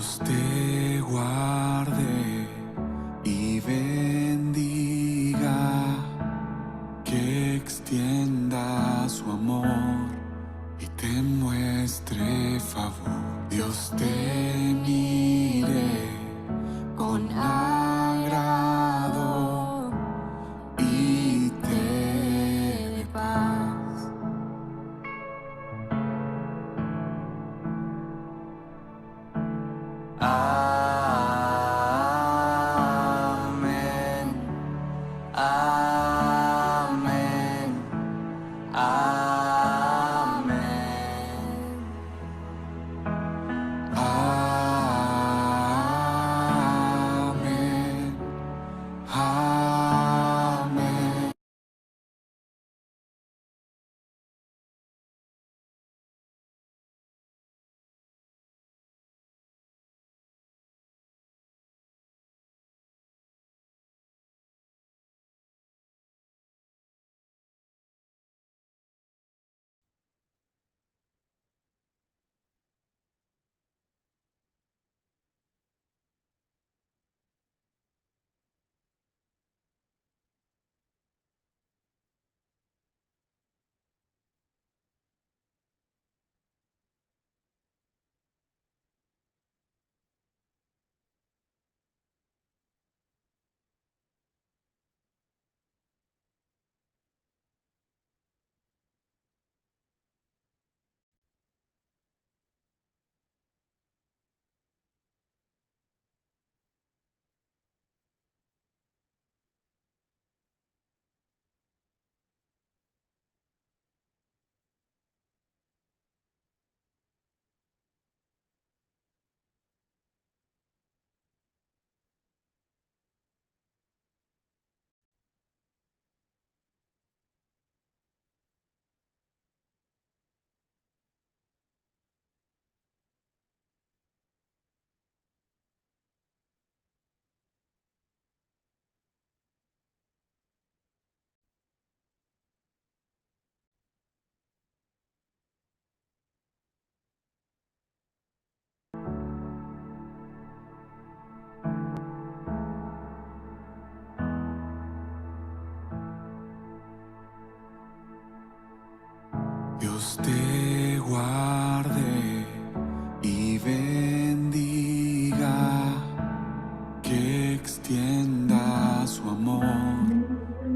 Dios te guarde y bendiga, que extienda su amor y te muestre favor. Dios te mire con agrado y te dé paz. Amén. Amén. Amén. Amén. Amén. Dios te guarde y bendiga, que extienda su amor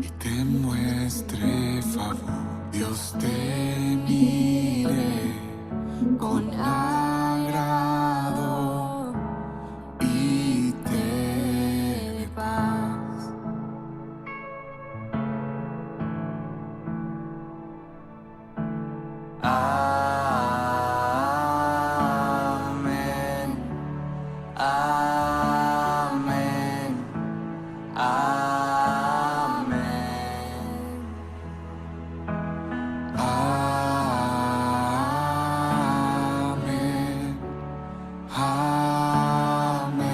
y te muestre favor. Dios te mire con agrado y te dé paz. Amén. Amén. Amén. Amén. Amén.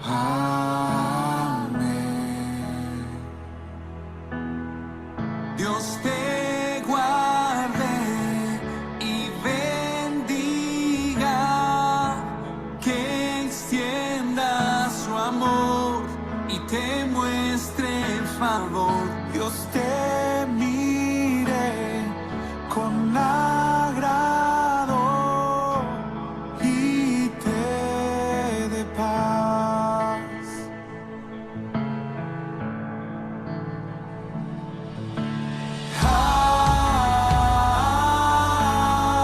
Amén. Dios te guarde y bendiga, que extienda su amor y te muestre favor. Dios te mire con agrado y te dé paz.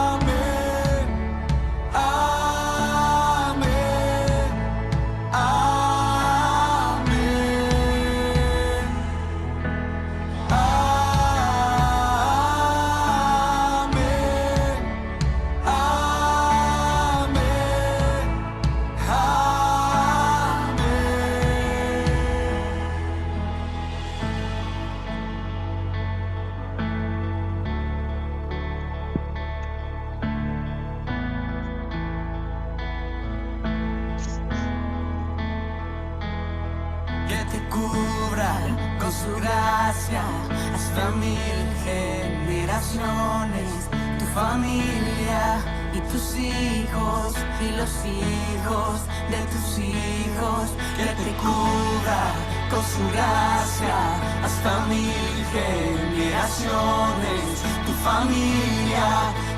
Amén. Amén. Amén. Que te cubra con su gracia hasta 1000 generaciones, tu familia y tus hijos y los hijos de tus hijos, que te cubra con su gracia hasta 1000 generaciones, tu familia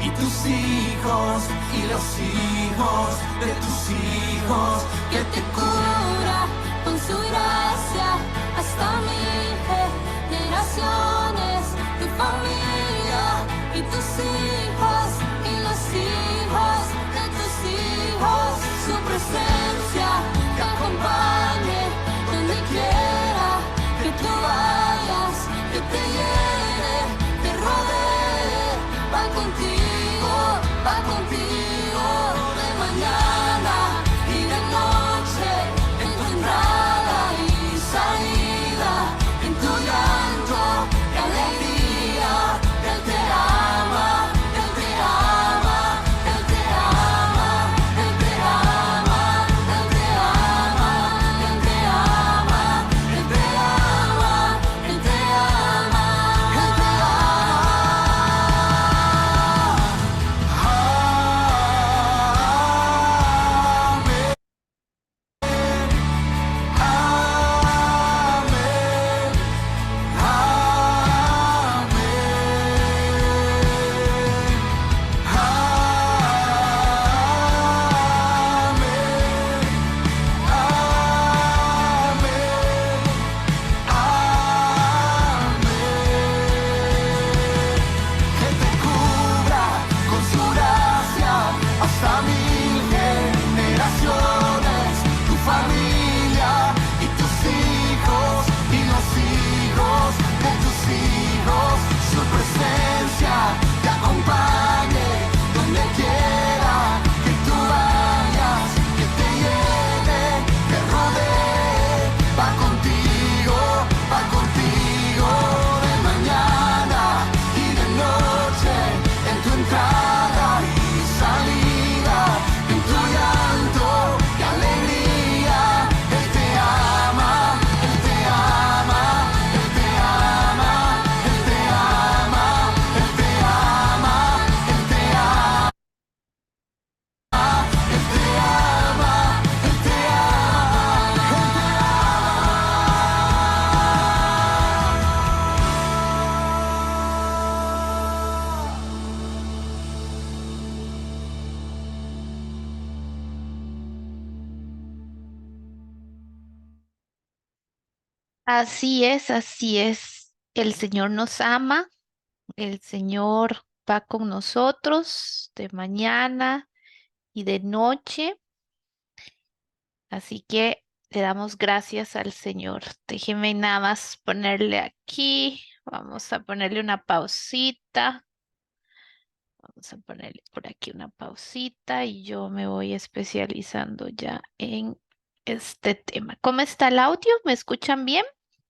y tus hijos y los hijos de tus hijos, que te cubra con su gracia hasta 1000 generaciones, tu familia y tus hijos y los hijos de tus hijos, su presencia te acompañe donde quiera que tú vayas, que te llene, te rodee, va contigo de mañana y de noche, en tu entrada y salida, en tu llanto y alegría. Él te ama, Él te ama, Él te ama, Él te ama, Él te ama, Él te ama, Él te ama, Él te ama, Él te que te cubra con su gracia hasta 1000 generaciones, tu familia y tus hijos y los hijos de tus hijos, su presencia te acompañe donde quiera que tú vayas, que te llene, te rodee, va contigo de mañana y de noche, en tu entrada y salida, en tu llanto y alegría. Él te ama, Él te ama, Él te ama, Él te ama, Él te ama, Él te ama, Él te ama, Él te Así es. El Señor nos ama, el Señor va con nosotros de mañana y de noche, así que le damos gracias al Señor. Déjeme nada más ponerle aquí, vamos a ponerle una pausita, vamos a ponerle por aquí una pausita y yo me voy especializando ya en este tema. ¿Cómo está el audio? ¿Me escuchan bien?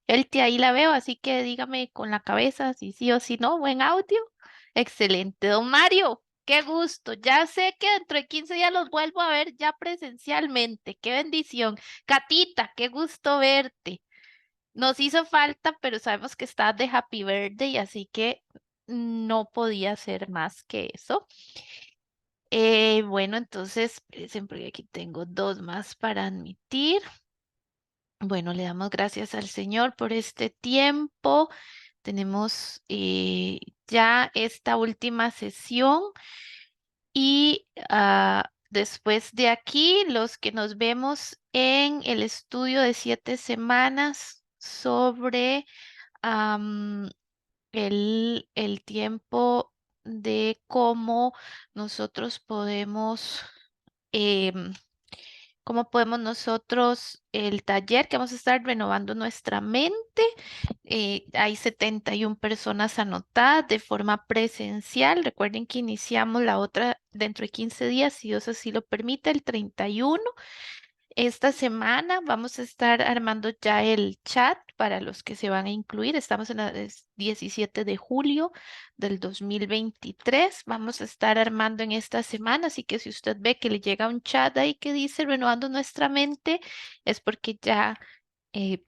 Ahí la veo, así que dígame con la cabeza si sí o si no. Buen audio. Excelente. Don Mario, qué gusto. Ya sé que dentro de 15 días los vuelvo a ver ya presencialmente. Qué bendición. Catita, qué gusto verte. Nos hizo falta, pero sabemos que estás de Happy Birthday, así que no podía ser más que eso. Bueno, entonces, espérense, porque aquí tengo dos más para admitir. Bueno, le damos gracias al Señor por este tiempo. Tenemos ya esta última sesión y después de aquí, los que nos vemos en el estudio de 7 semanas sobre am, el tiempo de cómo nosotros podemos em, cómo podemos nosotros, el taller que vamos a estar renovando nuestra mente. Hay 71 personas anotadas de forma presencial. Recuerden que iniciamos la otra dentro de 15 días, si Dios así lo permite, el 31. Esta semana vamos a estar armando ya el chat para los que se van a incluir. Estamos en el 17 de julio del 2023. Vamos a estar armando en esta semana, así que si usted ve que le llega un chat ahí que dice renovando nuestra mente, es porque ya eh,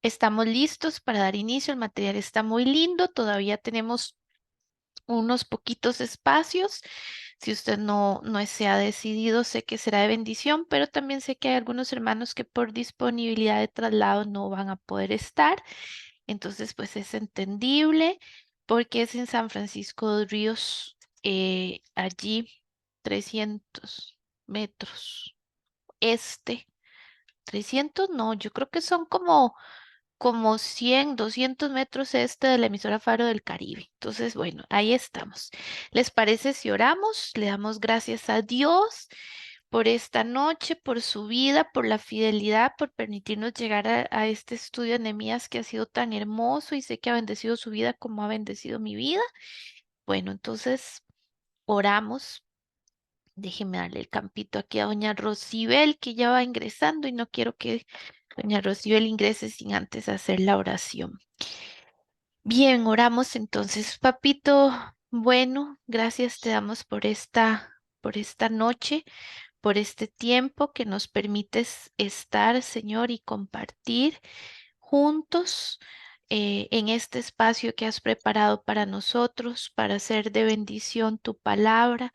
estamos listos para dar inicio. El material está muy lindo, todavía tenemos unos poquitos espacios. Si usted no se ha decidido, sé que será de bendición, pero también sé que hay algunos hermanos que por disponibilidad de traslado no van a poder estar. Entonces, pues es entendible porque es en San Francisco de Ríos, allí 300 metros este. 300 no, yo creo que son como 100, 200 metros este de la emisora Faro del Caribe. Entonces, bueno, ahí estamos. ¿Les parece si oramos? Le damos gracias a Dios por esta noche, por su vida, por la fidelidad, por permitirnos llegar a este estudio de Nehemías que ha sido tan hermoso y sé que ha bendecido su vida como ha bendecido mi vida. Bueno, entonces oramos. Déjeme darle el campito aquí a doña Rosibel, que ya va ingresando y no quiero que doña Rosibel ingrese sin antes hacer la oración. Bien, oramos entonces, papito. Bueno, gracias te damos por esta noche, por este tiempo que nos permites estar, Señor, y compartir juntos en este espacio que has preparado para nosotros, para hacer de bendición tu palabra,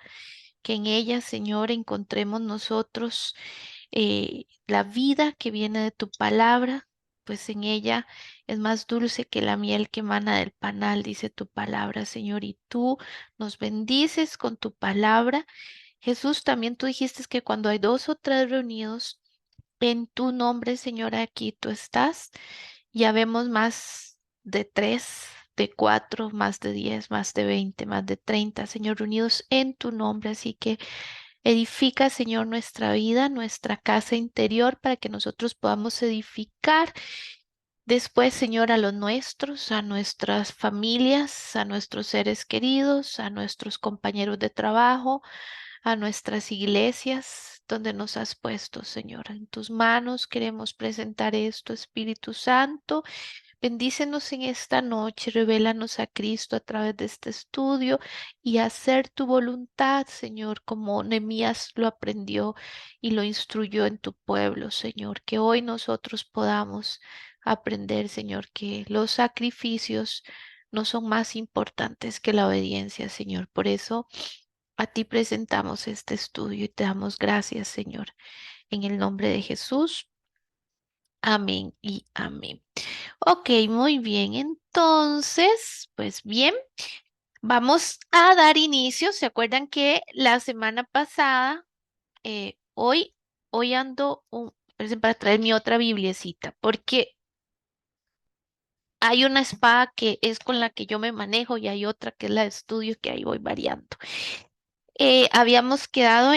que en ella, Señor, encontremos nosotros la vida que viene de tu palabra, pues en ella es más dulce que la miel que emana del panal, dice tu palabra, Señor, y tú nos bendices con tu palabra. Jesús, también tú dijiste que cuando hay dos o tres reunidos en tu nombre, Señor, aquí tú estás. Ya vemos más de tres, de cuatro, más de 10, más de 20, más de 30, Señor, reunidos en tu nombre. Así que edifica, Señor, nuestra vida, nuestra casa interior, para que nosotros podamos edificar después, Señor, a los nuestros, a nuestras familias, a nuestros seres queridos, a nuestros compañeros de trabajo, a nuestras iglesias donde nos has puesto, Señor. En tus manos queremos presentar esto, Espíritu Santo. Bendícenos en esta noche, revélanos a Cristo a través de este estudio y hacer tu voluntad, Señor, como Nehemías lo aprendió y lo instruyó en tu pueblo, Señor. Que hoy nosotros podamos aprender, Señor, que los sacrificios no son más importantes que la obediencia, Señor. Por eso a ti presentamos este estudio y te damos gracias, Señor. En el nombre de Jesús. Amén y amén. Ok, muy bien. Entonces, pues bien, vamos a dar inicio. ¿Se acuerdan que la semana pasada, hoy ando para traer mi otra bibliecita, porque hay una espada que es con la que yo me manejo y hay otra que es la de estudio que ahí voy variando. Habíamos quedado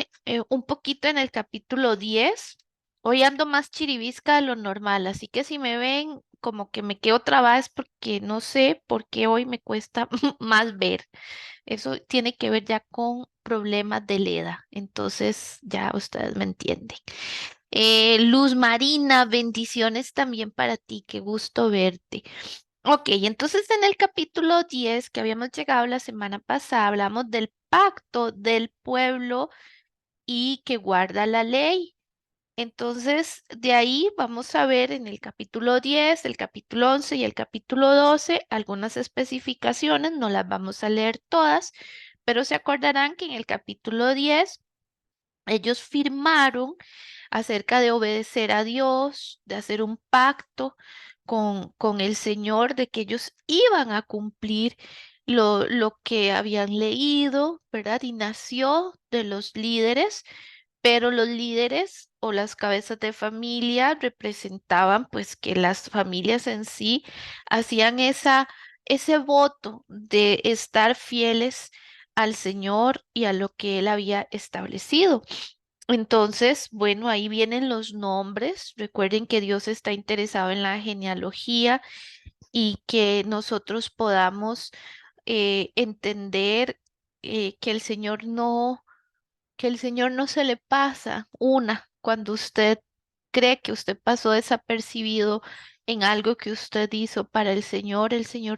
un poquito en el capítulo 10. Hoy ando más chiribisca de lo normal, así que si me ven como que me quedo trabada es porque no sé por qué hoy me cuesta más ver. Eso tiene que ver ya con problemas de leda, entonces ya ustedes me entienden. Luz Marina, bendiciones también para ti, qué gusto verte. Ok, entonces en el capítulo 10 que habíamos llegado la semana pasada, hablamos del pacto del pueblo y que guarda la ley. Entonces, de ahí vamos a ver en el capítulo 10, el capítulo 11 y el capítulo 12 algunas especificaciones, no las vamos a leer todas, pero se acordarán que en el capítulo 10 ellos firmaron acerca de obedecer a Dios, de hacer un pacto con el Señor, de que ellos iban a cumplir lo que habían leído, ¿verdad? Y nació de los líderes, pero los líderes o las cabezas de familia representaban pues que las familias en sí hacían ese voto de estar fieles al Señor y a lo que Él había establecido. Entonces, bueno, ahí vienen los nombres. Recuerden que Dios está interesado en la genealogía y que nosotros podamos entender que el Señor no se le pasa una cuando usted cree que usted pasó desapercibido en algo que usted hizo para el Señor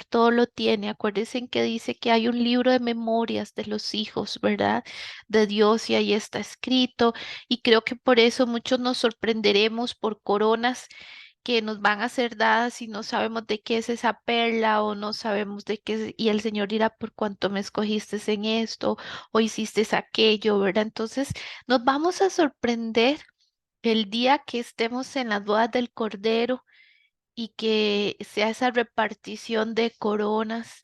todo lo tiene. Acuérdense en que dice que hay un libro de memorias de los hijos, ¿verdad? De Dios y ahí está escrito. Y creo que por eso muchos nos sorprenderemos por coronas que nos van a ser dadas y no sabemos de qué es esa perla o no sabemos de qué y el Señor dirá por cuánto me escogiste en esto o hiciste aquello, ¿verdad? Entonces nos vamos a sorprender el día que estemos en las bodas del Cordero y que sea esa repartición de coronas,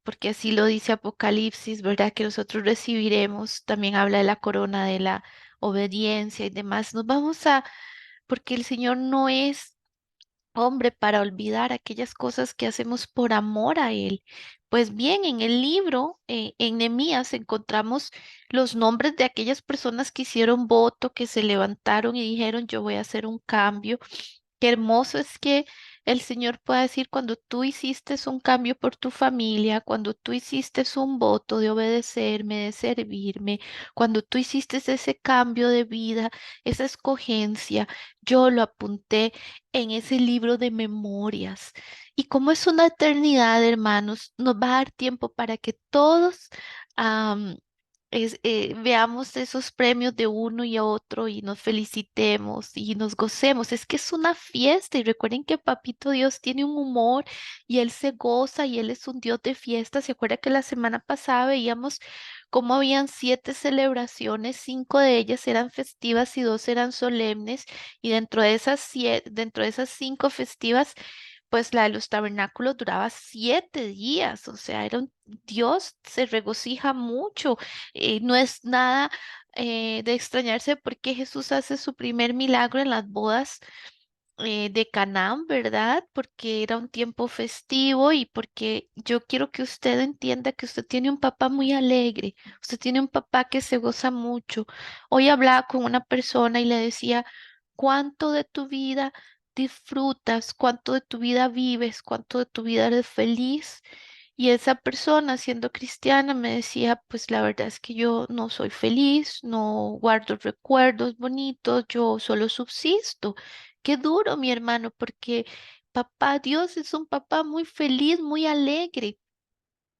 porque así lo dice Apocalipsis, ¿verdad? Que nosotros recibiremos, también habla de la corona de la obediencia y demás. Nos vamos a, porque el Señor no es hombre para olvidar aquellas cosas que hacemos por amor a Él. Pues bien, en el libro, en Nehemías, encontramos los nombres de aquellas personas que hicieron voto, que se levantaron y dijeron, yo voy a hacer un cambio. Qué hermoso es que el Señor pueda decir cuando tú hiciste un cambio por tu familia, cuando tú hiciste un voto de obedecerme, de servirme, cuando tú hiciste ese cambio de vida, esa escogencia, yo lo apunté en ese libro de memorias. Y como es una eternidad, hermanos, nos va a dar tiempo para que todos veamos esos premios de uno y otro y nos felicitemos y nos gocemos. Es que es una fiesta y recuerden que Papito Dios tiene un humor y Él se goza y Él es un Dios de fiesta. ¿Se acuerda que la semana pasada veíamos cómo habían 7 celebraciones, 5 de ellas eran festivas y 2 eran solemnes? Y dentro de esas 5 festivas, pues la de los tabernáculos duraba 7 días, o sea, Dios se regocija mucho. No es nada de extrañarse porque Jesús hace su primer milagro en las bodas de Canaán, ¿verdad? Porque era un tiempo festivo y porque yo quiero que usted entienda que usted tiene un papá muy alegre, usted tiene un papá que se goza mucho. Hoy hablaba con una persona y le decía, ¿cuánto de tu vida disfrutas? ¿Cuánto de tu vida vives? ¿Cuánto de tu vida eres feliz? Y esa persona, siendo cristiana, me decía, pues la verdad es que yo no soy feliz, no guardo recuerdos bonitos, yo solo subsisto. Qué duro, mi hermano, porque papá Dios es un papá muy feliz, muy alegre.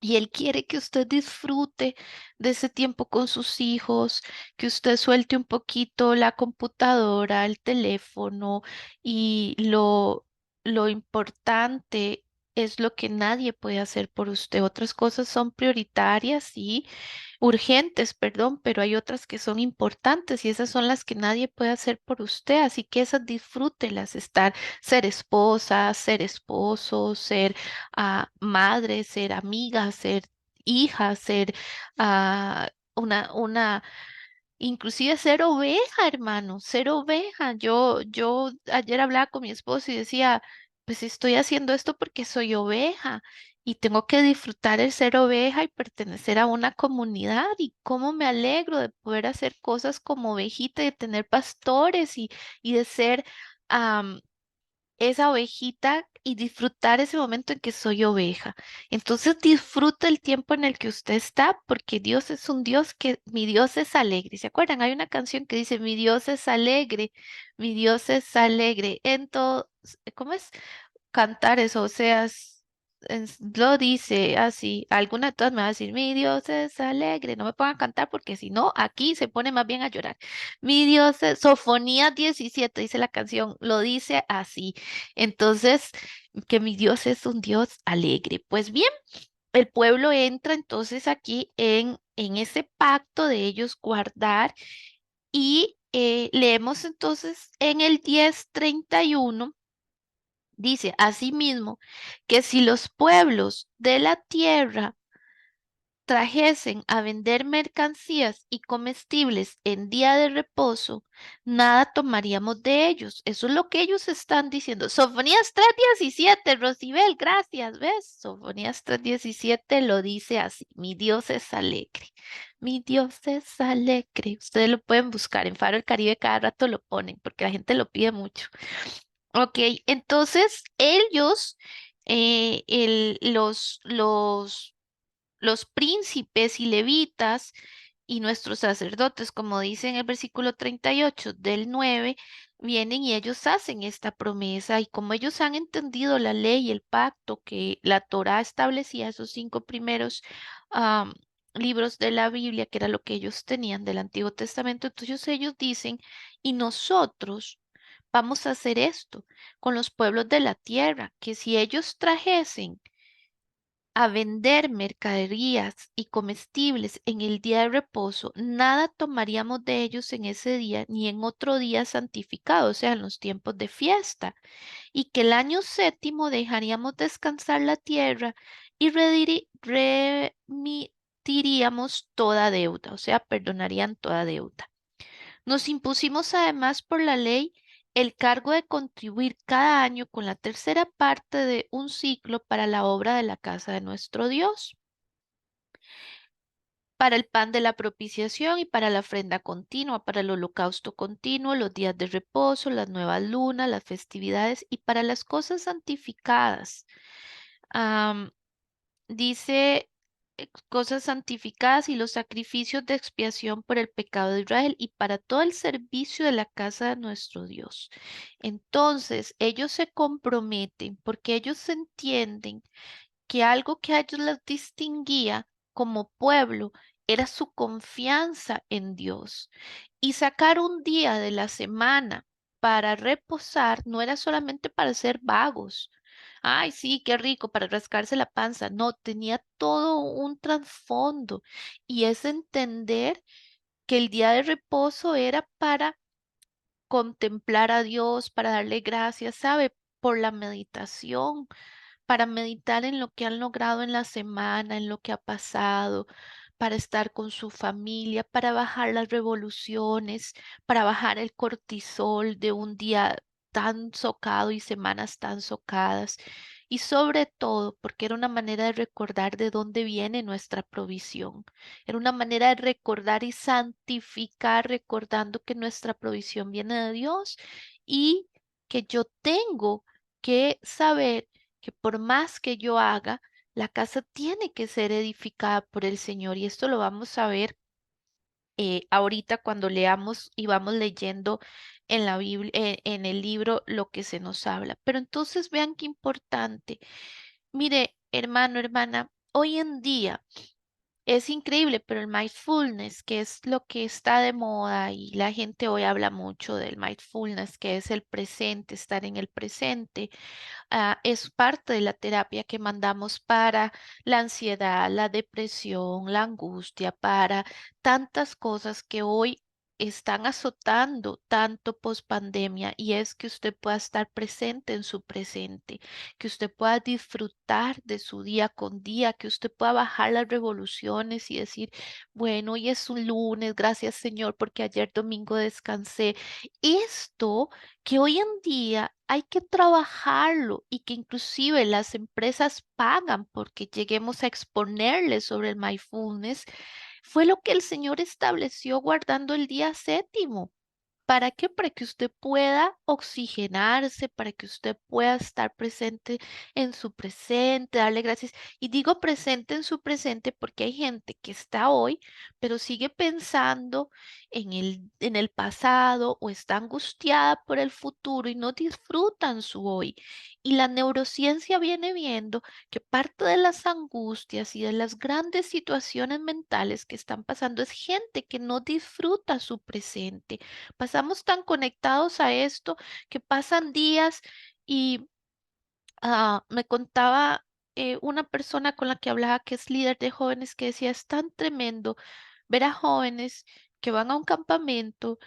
Y Él quiere que usted disfrute de ese tiempo con sus hijos, que usted suelte un poquito la computadora, el teléfono y lo importante es lo que nadie puede hacer por usted. Otras cosas son prioritarias, sí, urgentes, perdón, pero hay otras que son importantes y esas son las que nadie puede hacer por usted, así que esas disfrútelas, ser esposa, ser esposo, ser madre, ser amiga, ser hija, ser una inclusive ser oveja, hermano, ser oveja. Yo ayer hablaba con mi esposo y decía, pues estoy haciendo esto porque soy oveja y tengo que disfrutar el ser oveja y pertenecer a una comunidad y cómo me alegro de poder hacer cosas como ovejita y de tener pastores y de ser esa ovejita y disfrutar ese momento en que soy oveja. Entonces disfruta el tiempo en el que usted está, porque Dios es un Dios que, mi Dios es alegre. ¿Se acuerdan? Hay una canción que dice, mi Dios es alegre, mi Dios es alegre. En todo, ¿cómo es? Cantar eso, o sea, lo dice así. Alguna de todas me va a decir, mi Dios es alegre. No me pongan a cantar porque si no, aquí se pone más bien a llorar. Mi Dios es, Sofonía 17 dice la canción, lo dice así. Entonces, que mi Dios es un Dios alegre. Pues bien, el pueblo entra entonces aquí en ese pacto de ellos guardar y leemos entonces en el 10:31. Dice asimismo que si los pueblos de la tierra trajesen a vender mercancías y comestibles en día de reposo, nada tomaríamos de ellos. Eso es lo que ellos están diciendo. Sofonías 3:17, Rosibel, gracias, ¿ves? Sofonías 3:17 lo dice así, mi Dios es alegre, mi Dios es alegre. Ustedes lo pueden buscar, en Faro del Caribe cada rato lo ponen porque la gente lo pide mucho. Ok, entonces ellos, los príncipes y levitas y nuestros sacerdotes, como dice en el versículo 38 del 9, vienen y ellos hacen esta promesa y como ellos han entendido la ley y el pacto que la Torá establecía, esos 5 primeros am, libros de la Biblia, que era lo que ellos tenían del Antiguo Testamento, entonces ellos dicen, y nosotros vamos a hacer esto con los pueblos de la tierra, que si ellos trajesen a vender mercaderías y comestibles en el día de reposo, nada tomaríamos de ellos en ese día ni en otro día santificado, o sea, en los tiempos de fiesta, y que el año séptimo dejaríamos descansar la tierra y remitiríamos toda deuda, o sea, perdonarían toda deuda. Nos impusimos además por la ley el cargo de contribuir cada año con la tercera parte de un ciclo para la obra de la casa de nuestro Dios, para el pan de la propiciación y para la ofrenda continua, para el holocausto continuo, los días de reposo, las nuevas lunas, las festividades y para las cosas santificadas. Dice cosas santificadas y los sacrificios de expiación por el pecado de Israel y para todo el servicio de la casa de nuestro Dios. Entonces, ellos se comprometen porque ellos entienden que algo que a ellos les distinguía como pueblo era su confianza en Dios. Y sacar un día de la semana para reposar no era solamente para ser vagos. Ay, sí, qué rico, para rascarse la panza. No, tenía todo un trasfondo y es entender que el día de reposo era para contemplar a Dios, para darle gracias, ¿sabe? Por la meditación, para meditar en lo que han logrado en la semana, en lo que ha pasado, para estar con su familia, para bajar las revoluciones, para bajar el cortisol de un día tan socado y semanas tan socadas. Y sobre todo, porque era una manera de recordar de dónde viene nuestra provisión. Era una manera de recordar y santificar, recordando que nuestra provisión viene de Dios y que yo tengo que saber que por más que yo haga, la casa tiene que ser edificada por el Señor. Y esto lo vamos a ver ahorita cuando leamos y vamos leyendo en la Biblia, en el libro lo que se nos habla. Pero entonces vean qué importante. Mire, hermano, hermana, hoy en día es increíble, pero el mindfulness, que es lo que está de moda y la gente hoy habla mucho del mindfulness, que es el presente, estar en el presente, es parte de la terapia que mandamos para la ansiedad, la depresión, la angustia, para tantas cosas que hoy están azotando tanto post pandemia y es que usted pueda estar presente en su presente, que usted pueda disfrutar de su día con día, que usted pueda bajar las revoluciones y decir, bueno, hoy es un lunes, gracias Señor, porque ayer domingo descansé. Esto que hoy en día hay que trabajarlo y que inclusive las empresas pagan porque lleguemos a exponerles sobre el mindfulness, fue lo que el Señor estableció guardando el día séptimo. ¿Para qué? Para que usted pueda oxigenarse, para que usted pueda estar presente en su presente, darle gracias. Y digo presente en su presente porque hay gente que está hoy, pero sigue pensando en el pasado o está angustiada por el futuro y no disfrutan su hoy. Y la neurociencia viene viendo que parte de las angustias y de las grandes situaciones mentales que están pasando es gente que no disfruta su presente. Pasamos tan conectados a esto que pasan días y me contaba una persona con la que hablaba que es líder de jóvenes que decía, es tan tremendo ver a jóvenes que van a un campamento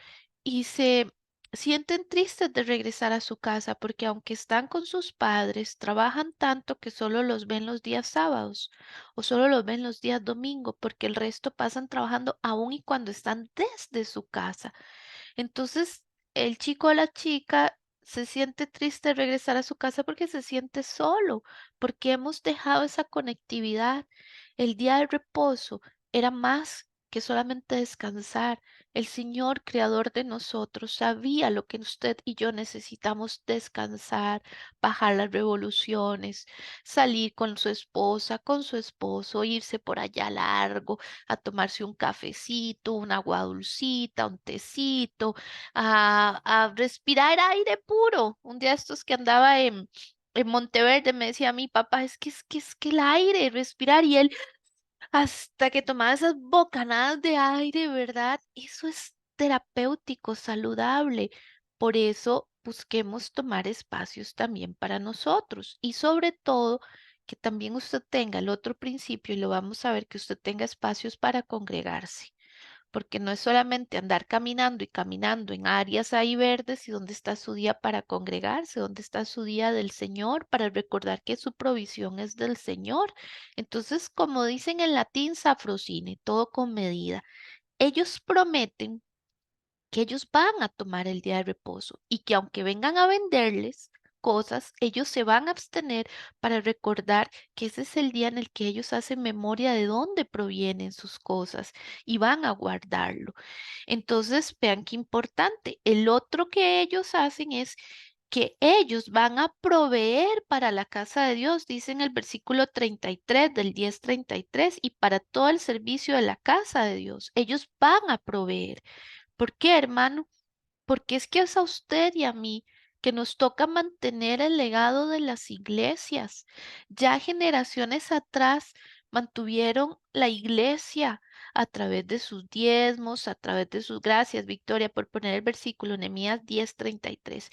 y se sienten tristes de regresar a su casa porque aunque están con sus padres, trabajan tanto que solo los ven los días sábados o solo los ven los días domingo porque el resto pasan trabajando aún y cuando están desde su casa. Entonces, el chico o la chica se siente triste de regresar a su casa porque se siente solo, porque hemos dejado esa conectividad. El día de reposo era más que solamente descansar. El Señor, creador de nosotros, sabía lo que usted y yo necesitamos: descansar, bajar las revoluciones, salir con su esposa, con su esposo, irse por allá largo a tomarse un cafecito, un agua dulcita, un tecito, a respirar aire puro. Un día estos que andaba en Monteverde me decía mi papá, es que el aire, respirar, y él hasta que tomaba esas bocanadas de aire, ¿verdad? Eso es terapéutico, saludable. Por eso busquemos tomar espacios también para nosotros y sobre todo que también usted tenga el otro principio y lo vamos a ver, que usted tenga espacios para congregarse, porque no es solamente andar caminando y caminando en áreas ahí verdes y dónde está su día para congregarse, dónde está su día del Señor para recordar que su provisión es del Señor. Entonces, como dicen en latín, safrosine, todo con medida. Ellos prometen que ellos van a tomar el día de reposo y que aunque vengan a venderles cosas, ellos se van a abstener para recordar que ese es el día en el que ellos hacen memoria de dónde provienen sus cosas y van a guardarlo. Entonces, vean qué importante. El otro que ellos hacen es que ellos van a proveer para la casa de Dios, dice en el versículo 33 del 10:33, y para todo el servicio de la casa de Dios. Ellos van a proveer. ¿Por qué, hermano? Porque es que es a usted y a mí que nos toca mantener el legado de las iglesias. Ya generaciones atrás mantuvieron la iglesia a través de sus diezmos, a través de sus gracias, Victoria, por poner el versículo, Nehemías 10:33,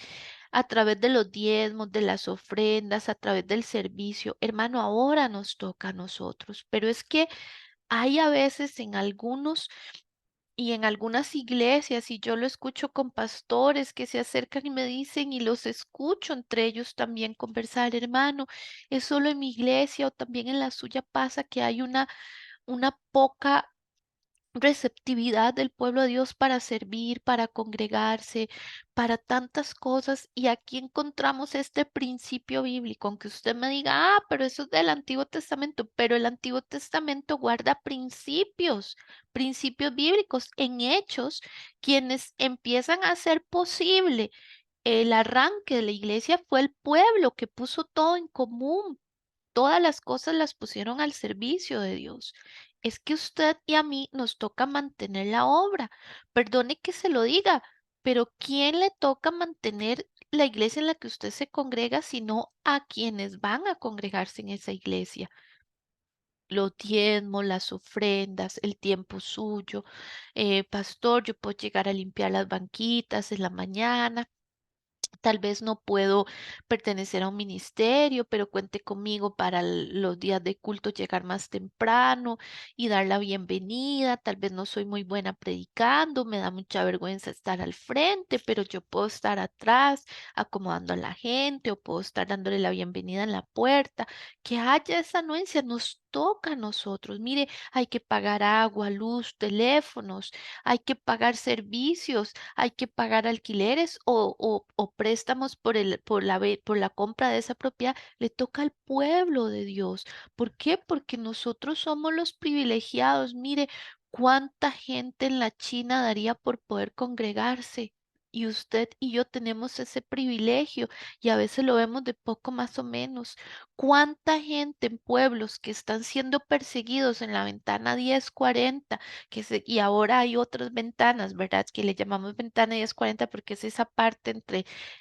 a través de los diezmos, de las ofrendas, a través del servicio. Hermano, ahora nos toca a nosotros, pero es que hay a veces en algunos y en algunas iglesias, y yo lo escucho con pastores que se acercan y me dicen, y los escucho entre ellos también conversar, hermano, es solo en mi iglesia o también en la suya pasa que hay una poca receptividad del pueblo de Dios para servir, para congregarse, para tantas cosas. Y aquí encontramos este principio bíblico, aunque usted me diga, pero eso es del Antiguo Testamento, pero el Antiguo Testamento guarda principios, principios bíblicos. En Hechos, quienes empiezan a hacer posible el arranque de la iglesia fue el pueblo que puso todo en común, todas las cosas las pusieron al servicio de Dios. Es que usted y a mí nos toca mantener la obra. Perdone que se lo diga, pero ¿quién le toca mantener la iglesia en la que usted se congrega sino a quienes van a congregarse en esa iglesia? Los diezmos, las ofrendas, el tiempo suyo. Pastor, yo puedo llegar a limpiar las banquitas en la mañana. Tal vez no puedo pertenecer a un ministerio, pero cuente conmigo para los días de culto llegar más temprano y dar la bienvenida. Tal vez no soy muy buena predicando, me da mucha vergüenza estar al frente, pero yo puedo estar atrás acomodando a la gente o puedo estar dándole la bienvenida en la puerta. Que haya esa anuencia, nos toca a nosotros. Mire, hay que pagar agua, luz, teléfonos, hay que pagar servicios, hay que pagar alquileres o préstamos por la compra de esa propiedad, le toca al pueblo de Dios. ¿Por qué? Porque nosotros somos los privilegiados. Mire, cuánta gente en la China daría por poder congregarse. Y usted y yo tenemos ese privilegio y a veces lo vemos de poco más o menos. ¿Cuánta gente en pueblos que están siendo perseguidos en la ventana 1040 y ahora hay otras ventanas, ¿verdad? Que le llamamos ventana 1040 porque es esa parte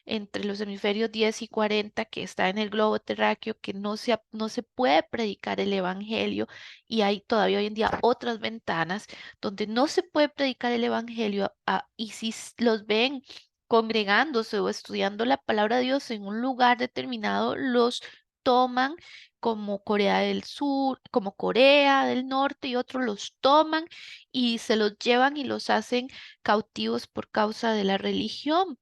entre los hemisferios 10 y 40 que está en el globo terráqueo que no se puede predicar el evangelio y hay todavía hoy en día otras ventanas donde no se puede predicar el evangelio y si los ven congregándose o estudiando la palabra de Dios en un lugar determinado, los toman como Corea del Sur, como Corea del Norte y otros los toman y se los llevan y los hacen cautivos por causa de la religión.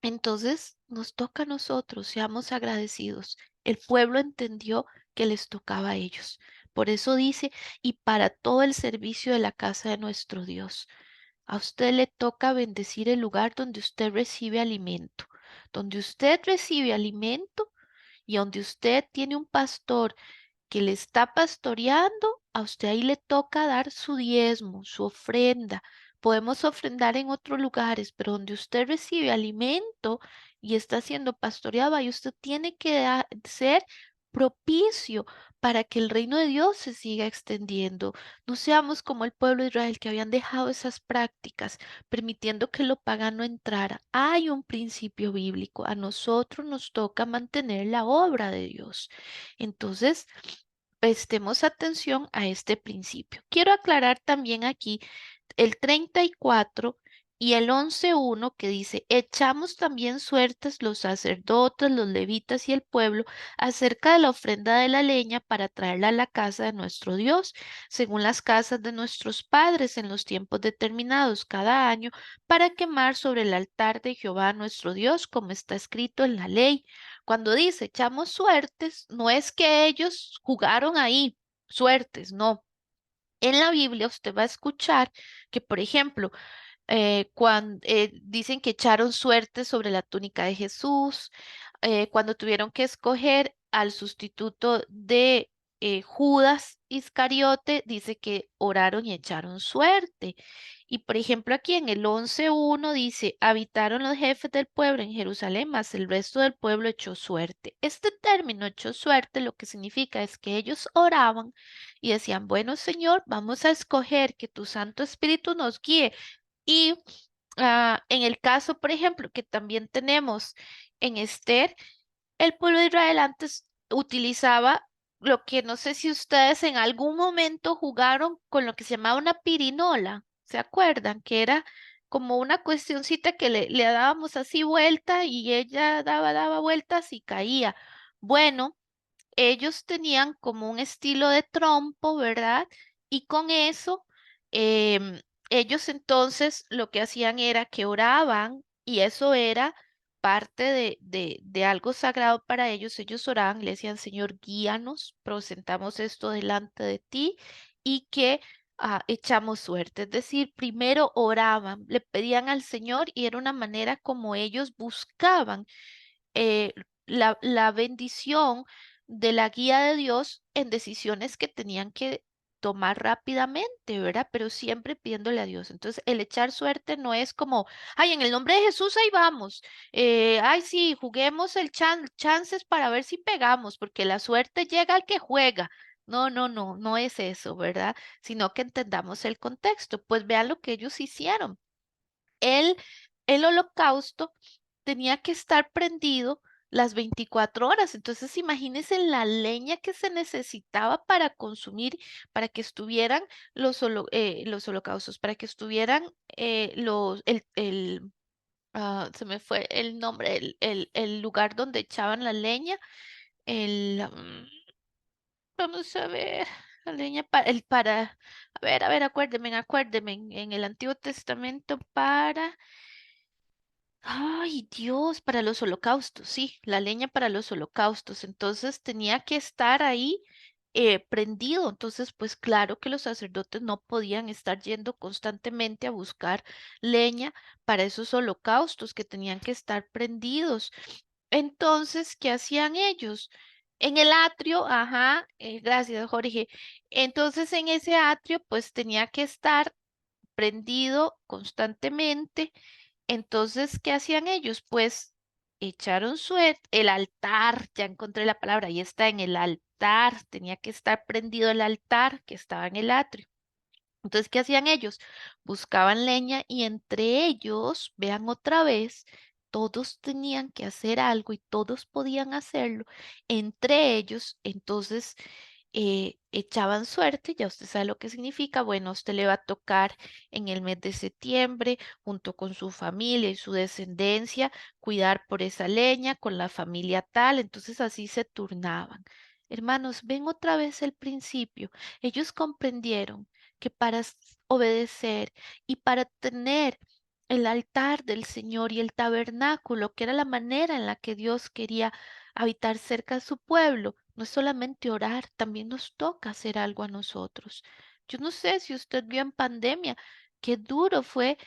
Entonces nos toca a nosotros, seamos agradecidos. El pueblo entendió que les tocaba a ellos. Por eso dice, y para todo el servicio de la casa de nuestro Dios. A usted le toca bendecir el lugar donde usted recibe alimento. Donde usted recibe alimento y donde usted tiene un pastor que le está pastoreando, a usted ahí le toca dar su diezmo, su ofrenda. Podemos ofrendar en otros lugares, pero donde usted recibe alimento y está siendo pastoreado, ahí usted tiene que ser propicio para que el reino de Dios se siga extendiendo. No seamos como el pueblo de Israel que habían dejado esas prácticas, permitiendo que lo pagano entrara. Hay un principio bíblico. A nosotros nos toca mantener la obra de Dios. Entonces, prestemos atención a este principio. Quiero aclarar también aquí el 34 Y el 11:1 que dice, echamos también suertes los sacerdotes, los levitas y el pueblo acerca de la ofrenda de la leña para traerla a la casa de nuestro Dios, según las casas de nuestros padres en los tiempos determinados cada año, para quemar sobre el altar de Jehová nuestro Dios, como está escrito en la ley. Cuando dice echamos suertes, no es que ellos jugaron ahí, suertes, no. En la Biblia usted va a escuchar que, por ejemplo, cuando dicen que echaron suerte sobre la túnica de Jesús, cuando tuvieron que escoger al sustituto de Judas Iscariote, dice que oraron y echaron suerte. Y por ejemplo, aquí en el 11:1 dice, habitaron los jefes del pueblo en Jerusalén, mas el resto del pueblo echó suerte. Este término echó suerte lo que significa es que ellos oraban y decían, bueno, Señor, vamos a escoger que tu Santo Espíritu nos guíe y en el caso, por ejemplo, que también tenemos en Esther, el pueblo de Israel antes utilizaba lo que no sé si ustedes en algún momento jugaron con lo que se llamaba una pirinola, ¿se acuerdan? Que era como una cuestioncita que le dábamos así vuelta y ella daba vueltas y caía. Bueno, ellos tenían como un estilo de trompo, ¿verdad? Y con eso, ellos entonces lo que hacían era que oraban y eso era parte de algo sagrado para ellos. Ellos oraban, le decían, Señor, guíanos, presentamos esto delante de ti y que echamos suerte. Es decir, primero oraban, le pedían al Señor y era una manera como ellos buscaban la bendición de la guía de Dios en decisiones que tenían que tomar rápidamente, ¿verdad? Pero siempre pidiéndole a Dios. Entonces, el echar suerte no es como, ay, en el nombre de Jesús, ahí vamos. Ay, sí, juguemos el chances para ver si pegamos, porque la suerte llega al que juega. No, no, no, no es eso, ¿verdad? Sino que entendamos el contexto. Pues vean lo que ellos hicieron. El, el holocausto tenía que estar prendido las 24 horas. Entonces, imagínense la leña que se necesitaba para consumir, para que estuvieran los holocaustos, para que estuvieran se me fue el nombre, el lugar donde echaban la leña, vamos a ver, la leña a ver, acuérdeme, en el Antiguo Testamento Ay, Dios, para los holocaustos, sí, la leña para los holocaustos. Entonces tenía que estar ahí prendido. Entonces, pues claro que los sacerdotes no podían estar yendo constantemente a buscar leña para esos holocaustos que tenían que estar prendidos. Entonces, ¿qué hacían ellos? En el atrio, ajá, gracias, Jorge. Entonces, en ese atrio, pues tenía que estar prendido constantemente. Entonces, ¿qué hacían ellos? Pues echaron el altar, ya encontré la palabra, ahí está en el altar, tenía que estar prendido el altar que estaba en el atrio. Entonces, ¿qué hacían ellos? Buscaban leña y entre ellos, vean otra vez, todos tenían que hacer algo y todos podían hacerlo. Entre ellos, entonces, echaban suerte, ya usted sabe lo que significa. Bueno, a usted le va a tocar en el mes de septiembre, junto con su familia y su descendencia, cuidar por esa leña con la familia tal. Entonces, así se turnaban. Hermanos, ven otra vez el principio. Ellos comprendieron que para obedecer y para tener el altar del Señor y el tabernáculo, que era la manera en la que Dios quería habitar cerca de su pueblo, no es solamente orar, también nos toca hacer algo a nosotros. Yo no sé si usted vio en pandemia, qué duro fue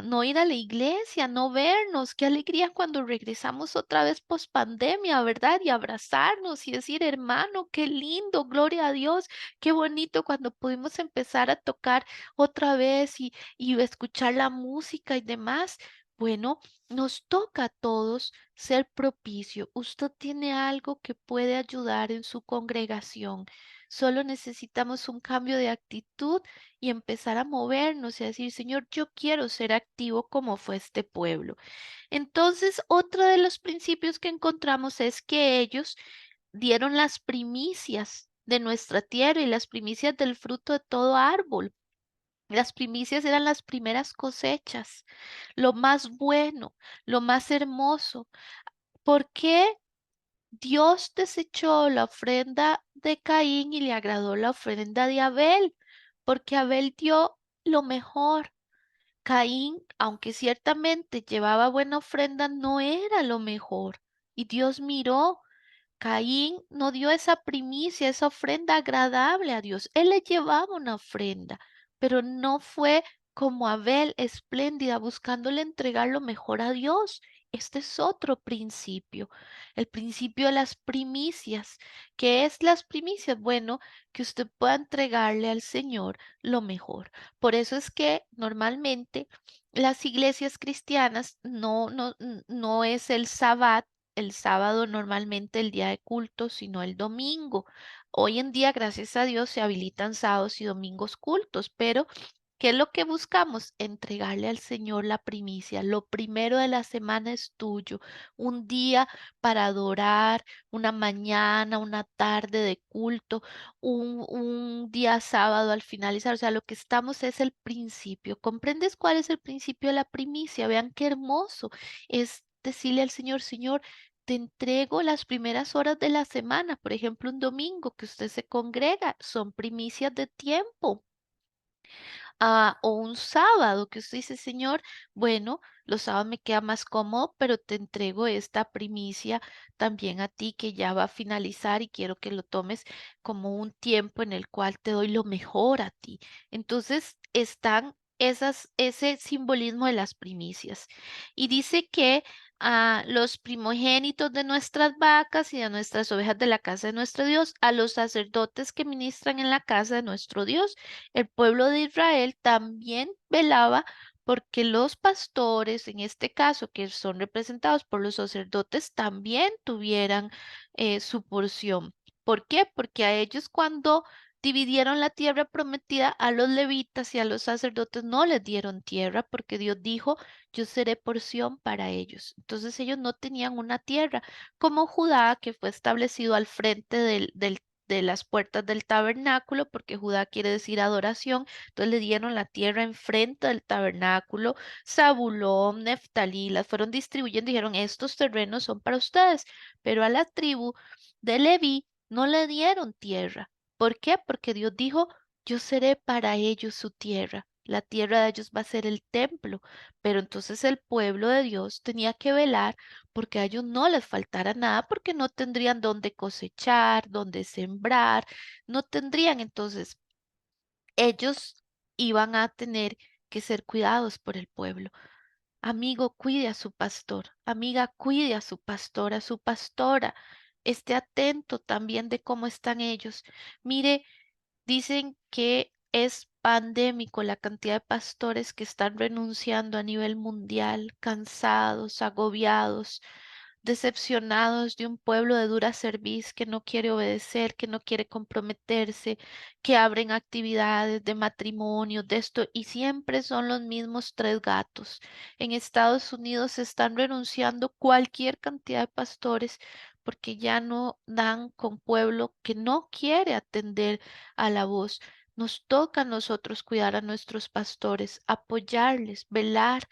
no ir a la iglesia, no vernos, qué alegría cuando regresamos otra vez post pandemia, ¿verdad? Y abrazarnos y decir, hermano, qué lindo, gloria a Dios. Qué bonito cuando pudimos empezar a tocar otra vez y escuchar la música y demás. Bueno, nos toca a todos ser propicio. Usted tiene algo que puede ayudar en su congregación. Solo necesitamos un cambio de actitud y empezar a movernos y a decir, Señor, yo quiero ser activo como fue este pueblo. Entonces, otro de los principios que encontramos es que ellos dieron las primicias de nuestra tierra y las primicias del fruto de todo árbol. Las primicias eran las primeras cosechas, lo más bueno, lo más hermoso. ¿Por qué Dios desechó la ofrenda de Caín y le agradó la ofrenda de Abel? Porque Abel dio lo mejor. Caín, aunque ciertamente llevaba buena ofrenda, no era lo mejor. Y Dios miró. Caín no dio esa primicia, esa ofrenda agradable a Dios. Él le llevaba una ofrenda, pero no fue como Abel, espléndida, buscándole entregar lo mejor a Dios. Este es otro principio, el principio de las primicias. ¿Qué es las primicias? Bueno, que usted pueda entregarle al Señor lo mejor. Por eso es que normalmente las iglesias cristianas no es el sábado normalmente el día de culto, sino el domingo. Hoy en día, gracias a Dios, se habilitan sábados y domingos cultos, pero ¿qué es lo que buscamos? Entregarle al Señor la primicia. Lo primero de la semana es tuyo. Un día para adorar, una mañana, una tarde de culto, un día sábado al finalizar. O sea, lo que estamos es el principio. ¿Comprendes cuál es el principio de la primicia? Vean qué hermoso. Es decirle al Señor, Señor, te entrego las primeras horas de la semana, por ejemplo, un domingo que usted se congrega, son primicias de tiempo. O un sábado que usted dice, Señor, bueno, los sábados me queda más cómodo, pero te entrego esta primicia también a ti que ya va a finalizar y quiero que lo tomes como un tiempo en el cual te doy lo mejor a ti. Entonces están ese simbolismo de las primicias. Y dice que a los primogénitos de nuestras vacas y de nuestras ovejas de la casa de nuestro Dios, a los sacerdotes que ministran en la casa de nuestro Dios. El pueblo de Israel también velaba porque los pastores, en este caso, que son representados por los sacerdotes, también tuvieran su porción. ¿Por qué? Porque a ellos cuando dividieron la tierra prometida, a los levitas y a los sacerdotes no les dieron tierra porque Dios dijo, yo seré porción para ellos. Entonces ellos no tenían una tierra, como Judá, que fue establecido al frente de las puertas del tabernáculo, porque Judá quiere decir adoración, entonces le dieron la tierra enfrente del tabernáculo, Zabulón, Neftalí, las fueron distribuyendo y dijeron, estos terrenos son para ustedes, pero a la tribu de Leví no le dieron tierra. ¿Por qué? Porque Dios dijo, yo seré para ellos su tierra. La tierra de ellos va a ser el templo, pero entonces el pueblo de Dios tenía que velar porque a ellos no les faltara nada, porque no tendrían dónde cosechar, dónde sembrar, no tendrían. Entonces, ellos iban a tener que ser cuidados por el pueblo. Amigo, cuide a su pastor. Amiga, cuide a su pastor, a su pastora. Esté atento también de cómo están ellos. Mire, dicen que es pandémico la cantidad de pastores que están renunciando a nivel mundial, cansados, agobiados, decepcionados de un pueblo de dura cerviz que no quiere obedecer, que no quiere comprometerse, que abren actividades de matrimonio, de esto, y siempre son los mismos tres gatos. En Estados Unidos se están renunciando cualquier cantidad de pastores porque ya no dan con pueblo que no quiere atender a la voz. Nos toca a nosotros cuidar a nuestros pastores, apoyarles, velar,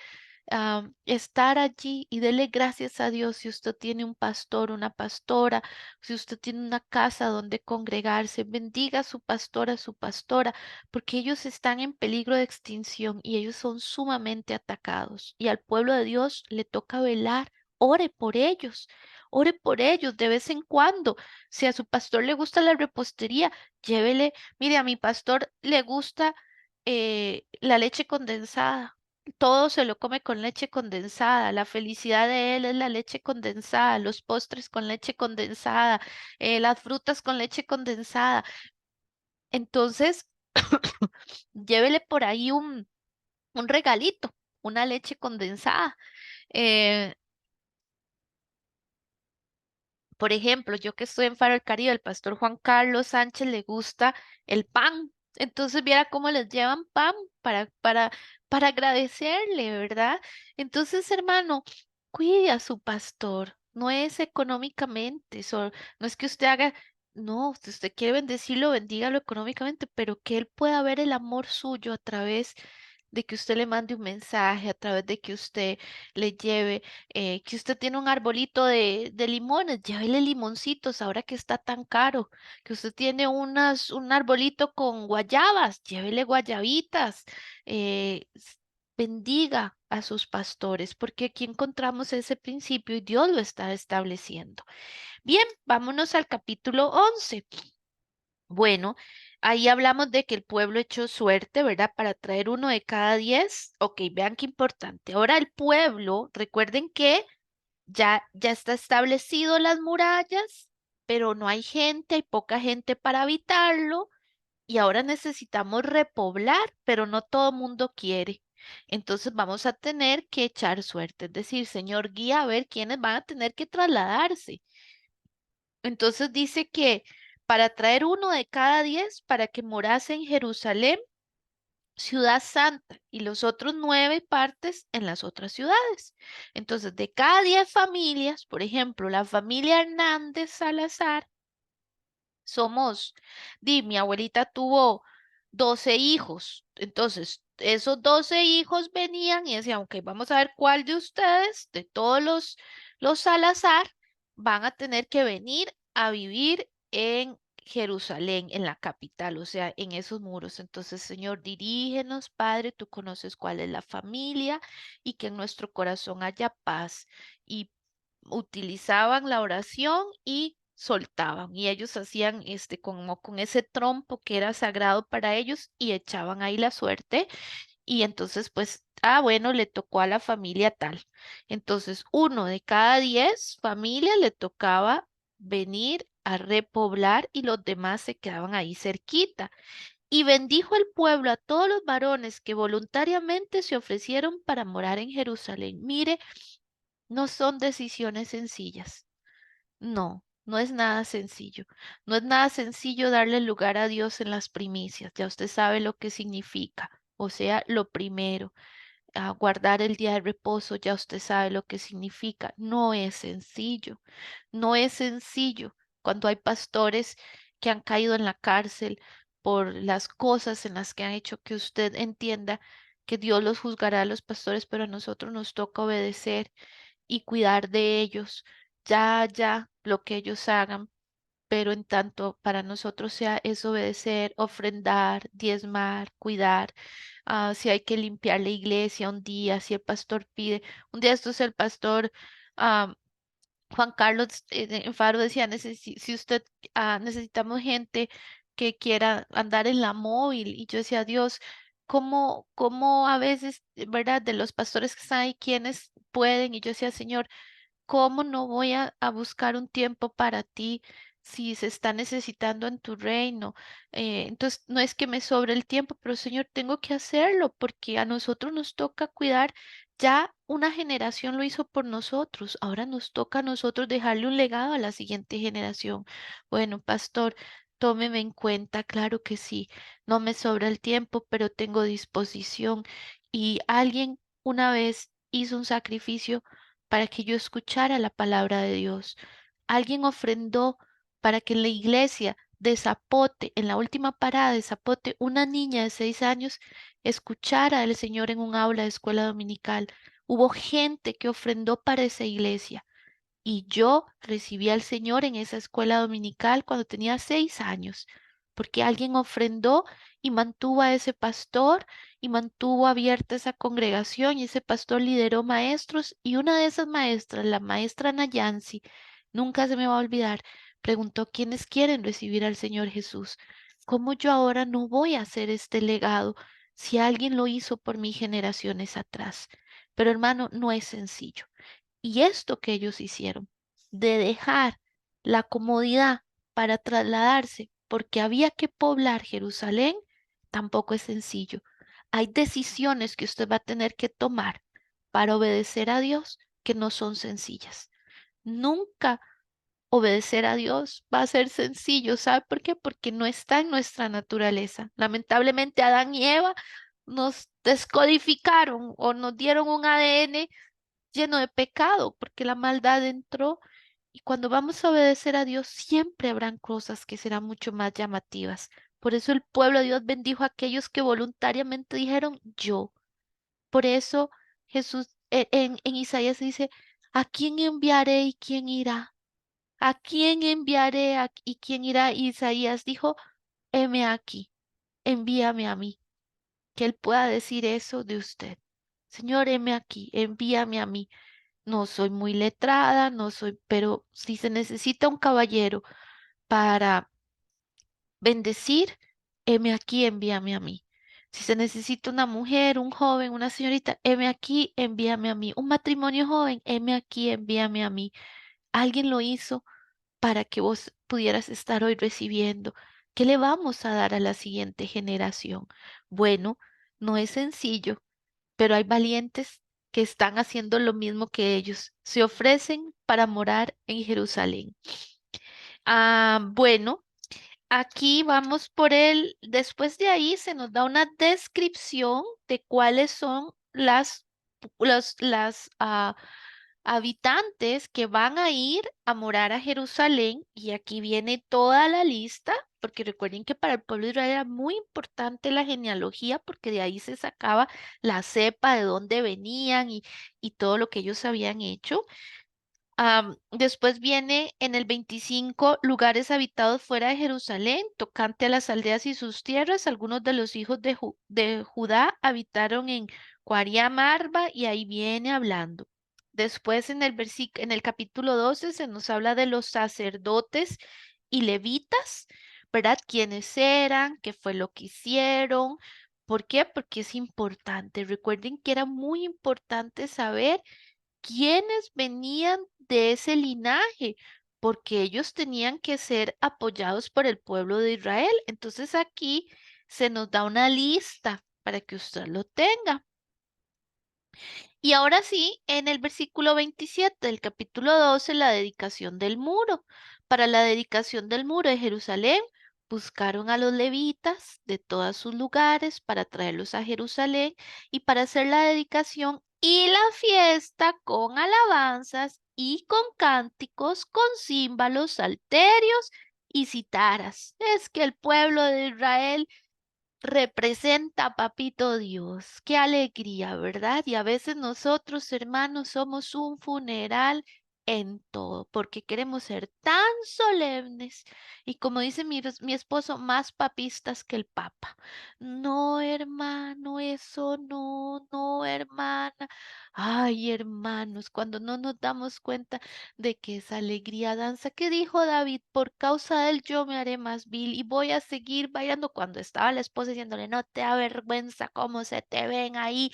estar allí y dele gracias a Dios si usted tiene un pastor, una pastora, si usted tiene una casa donde congregarse, bendiga a su pastor, a su pastora, porque ellos están en peligro de extinción y ellos son sumamente atacados. Y al pueblo de Dios le toca velar. Ore por ellos de vez en cuando. Si a su pastor le gusta la repostería, llévele, mire, a mi pastor le gusta la leche condensada. Todo se lo come con leche condensada. La felicidad de él es la leche condensada, los postres con leche condensada, las frutas con leche condensada. Entonces, llévele por ahí un regalito, una leche condensada. Eh, Por ejemplo, yo que estoy en Faro del Caribe, el pastor Juan Carlos Sánchez le gusta el pan. Entonces, viera cómo les llevan pan para agradecerle, ¿verdad? Entonces, hermano, cuide a su pastor. No es económicamente, no es que usted haga. no, si usted quiere bendecirlo, bendígalo económicamente, pero que él pueda ver el amor suyo a través de que usted le mande un mensaje, a través de que usted le lleve, que usted tiene un arbolito de limones, llévele limoncitos ahora que está tan caro, que usted tiene un arbolito con guayabas, llévele guayabitas, bendiga a sus pastores, porque aquí encontramos ese principio y Dios lo está estableciendo. Bien, vámonos al capítulo 11. Bueno, ahí hablamos de que el pueblo echó suerte, ¿verdad? Para traer uno de cada 10. Ok, vean qué importante. Ahora el pueblo, recuerden que ya está establecido las murallas, pero no hay gente, hay poca gente para habitarlo y ahora necesitamos repoblar, pero no todo mundo quiere. Entonces vamos a tener que echar suerte, es decir, Señor, guía a ver quiénes van a tener que trasladarse. Entonces dice que para traer uno de cada 10 para que morase en Jerusalén, ciudad santa, y los otros 9 partes en las otras ciudades. Entonces, de cada 10 familias, por ejemplo, la familia Hernández Salazar, mi abuelita tuvo 12 hijos. Entonces, esos 12 hijos venían y decían, ok, vamos a ver cuál de ustedes, de todos los Salazar, van a tener que venir a vivir en Jerusalén, en la capital, o sea, en esos muros. Entonces, Señor, dirígenos, Padre, tú conoces cuál es la familia y que en nuestro corazón haya paz. Y utilizaban la oración y soltaban. Y ellos hacían como con ese trompo que era sagrado para ellos y echaban ahí la suerte. Y entonces, pues, bueno, le tocó a la familia tal. Entonces, uno de cada 10 familias le tocaba venir a repoblar y los demás se quedaban ahí cerquita. Y bendijo el pueblo a todos los varones que voluntariamente se ofrecieron para morar en Jerusalén. Mire, no son decisiones sencillas. No, no es nada sencillo. No es nada sencillo darle lugar a Dios en las primicias. Ya usted sabe lo que significa. O sea, lo primero, guardar el día de reposo, ya usted sabe lo que significa. No es sencillo. No es sencillo cuando hay pastores que han caído en la cárcel por las cosas en las que han hecho que usted entienda que Dios los juzgará a los pastores, pero a nosotros nos toca obedecer y cuidar de ellos, ya, lo que ellos hagan, pero en tanto para nosotros sea es obedecer, ofrendar, diezmar, cuidar. Si hay que limpiar la iglesia un día, si el pastor pide, un día esto es el pastor ah, Juan Carlos en Faro decía, si usted necesitamos gente que quiera andar en la móvil, y yo decía, Dios, ¿cómo a veces, verdad, de los pastores que están ahí, quienes pueden? Y yo decía, Señor, ¿cómo no voy a buscar un tiempo para ti si se está necesitando en tu reino? Entonces, no es que me sobre el tiempo, pero Señor, tengo que hacerlo porque a nosotros nos toca cuidar. Ya una generación lo hizo por nosotros, ahora nos toca a nosotros dejarle un legado a la siguiente generación. Bueno, pastor, tómeme en cuenta, claro que sí, no me sobra el tiempo, pero tengo disposición. Y alguien una vez hizo un sacrificio para que yo escuchara la palabra de Dios. Alguien ofrendó para que en la iglesia de Zapote, en la última parada de Zapote, una niña de 6 años escuchara al Señor en un aula de escuela dominical. Hubo gente que ofrendó para esa iglesia. Y yo recibí al Señor en esa escuela dominical cuando tenía 6 años, porque alguien ofrendó y mantuvo a ese pastor y mantuvo abierta esa congregación y ese pastor lideró maestros y una de esas maestras, la maestra Nayansi, nunca se me va a olvidar, preguntó quiénes quieren recibir al Señor Jesús. ¿Cómo yo ahora no voy a hacer este legado si alguien lo hizo por mí generaciones atrás? Pero hermano, no es sencillo. Y esto que ellos hicieron, de dejar la comodidad para trasladarse, porque había que poblar Jerusalén, tampoco es sencillo. Hay decisiones que usted va a tener que tomar para obedecer a Dios que no son sencillas. Nunca obedecer a Dios va a ser sencillo. ¿Sabe por qué? Porque no está en nuestra naturaleza. Lamentablemente Adán y Eva nos descodificaron o nos dieron un ADN lleno de pecado, porque la maldad entró Y cuando vamos a obedecer a Dios, siempre habrán cosas que serán mucho más llamativas. Por eso el pueblo de Dios bendijo a aquellos que voluntariamente dijeron yo. Por eso Jesús en Isaías dice, ¿a quién enviaré y quién irá? ¿A quién enviaré y quién irá? Isaías dijo, heme aquí, envíame a mí. Que Él pueda decir eso de usted. Señor, heme aquí, envíame a mí. No soy muy letrada, no soy, pero si se necesita un caballero para bendecir, heme aquí, envíame a mí. Si se necesita una mujer, un joven, una señorita, heme aquí, envíame a mí. Un matrimonio joven, heme aquí, envíame a mí. Alguien lo hizo para que vos pudieras estar hoy recibiendo. ¿Qué le vamos a dar a la siguiente generación? Bueno, no es sencillo, pero hay valientes que están haciendo lo mismo que ellos. Se ofrecen para morar en Jerusalén. Bueno. Aquí vamos por después de ahí se nos da una descripción de cuáles son las habitantes que van a ir a morar a Jerusalén. Y aquí viene toda la lista, porque recuerden que para el pueblo de Israel era muy importante la genealogía, porque de ahí se sacaba la cepa de dónde venían y todo lo que ellos habían hecho. Después viene en el 25 lugares habitados fuera de Jerusalén, tocante a las aldeas y sus tierras. Algunos de los hijos de Judá habitaron en Cuariam Arba y ahí viene hablando. Después en el capítulo 12 se nos habla de los sacerdotes y levitas, ¿verdad? ¿Quiénes eran? ¿Qué fue lo que hicieron? ¿Por qué? Porque es importante. Recuerden que era muy importante saber quiénes venían de ese linaje, porque ellos tenían que ser apoyados por el pueblo de Israel. Entonces aquí se nos da una lista para que usted lo tenga. Y ahora sí, en el versículo 27 del capítulo 12, la dedicación del muro. Para la dedicación del muro de Jerusalén, buscaron a los levitas de todos sus lugares para traerlos a Jerusalén y para hacer la dedicación y la fiesta con alabanzas y con cánticos, con címbalos, salterios y citaras. Es que el pueblo de Israel representa, papito Dios. Qué alegría, ¿verdad? Y a veces nosotros, hermanos, somos un funeral en todo, porque queremos ser tan solemnes y como dice mi esposo, más papistas que el Papa. No, hermano, eso no, no, hermana. Ay, hermanos, cuando no nos damos cuenta de que esa alegría danza, ¿qué dijo David? Por causa de él yo me haré más vil y voy a seguir bailando cuando estaba la esposa diciéndole, no te avergüenza cómo se te ven ahí,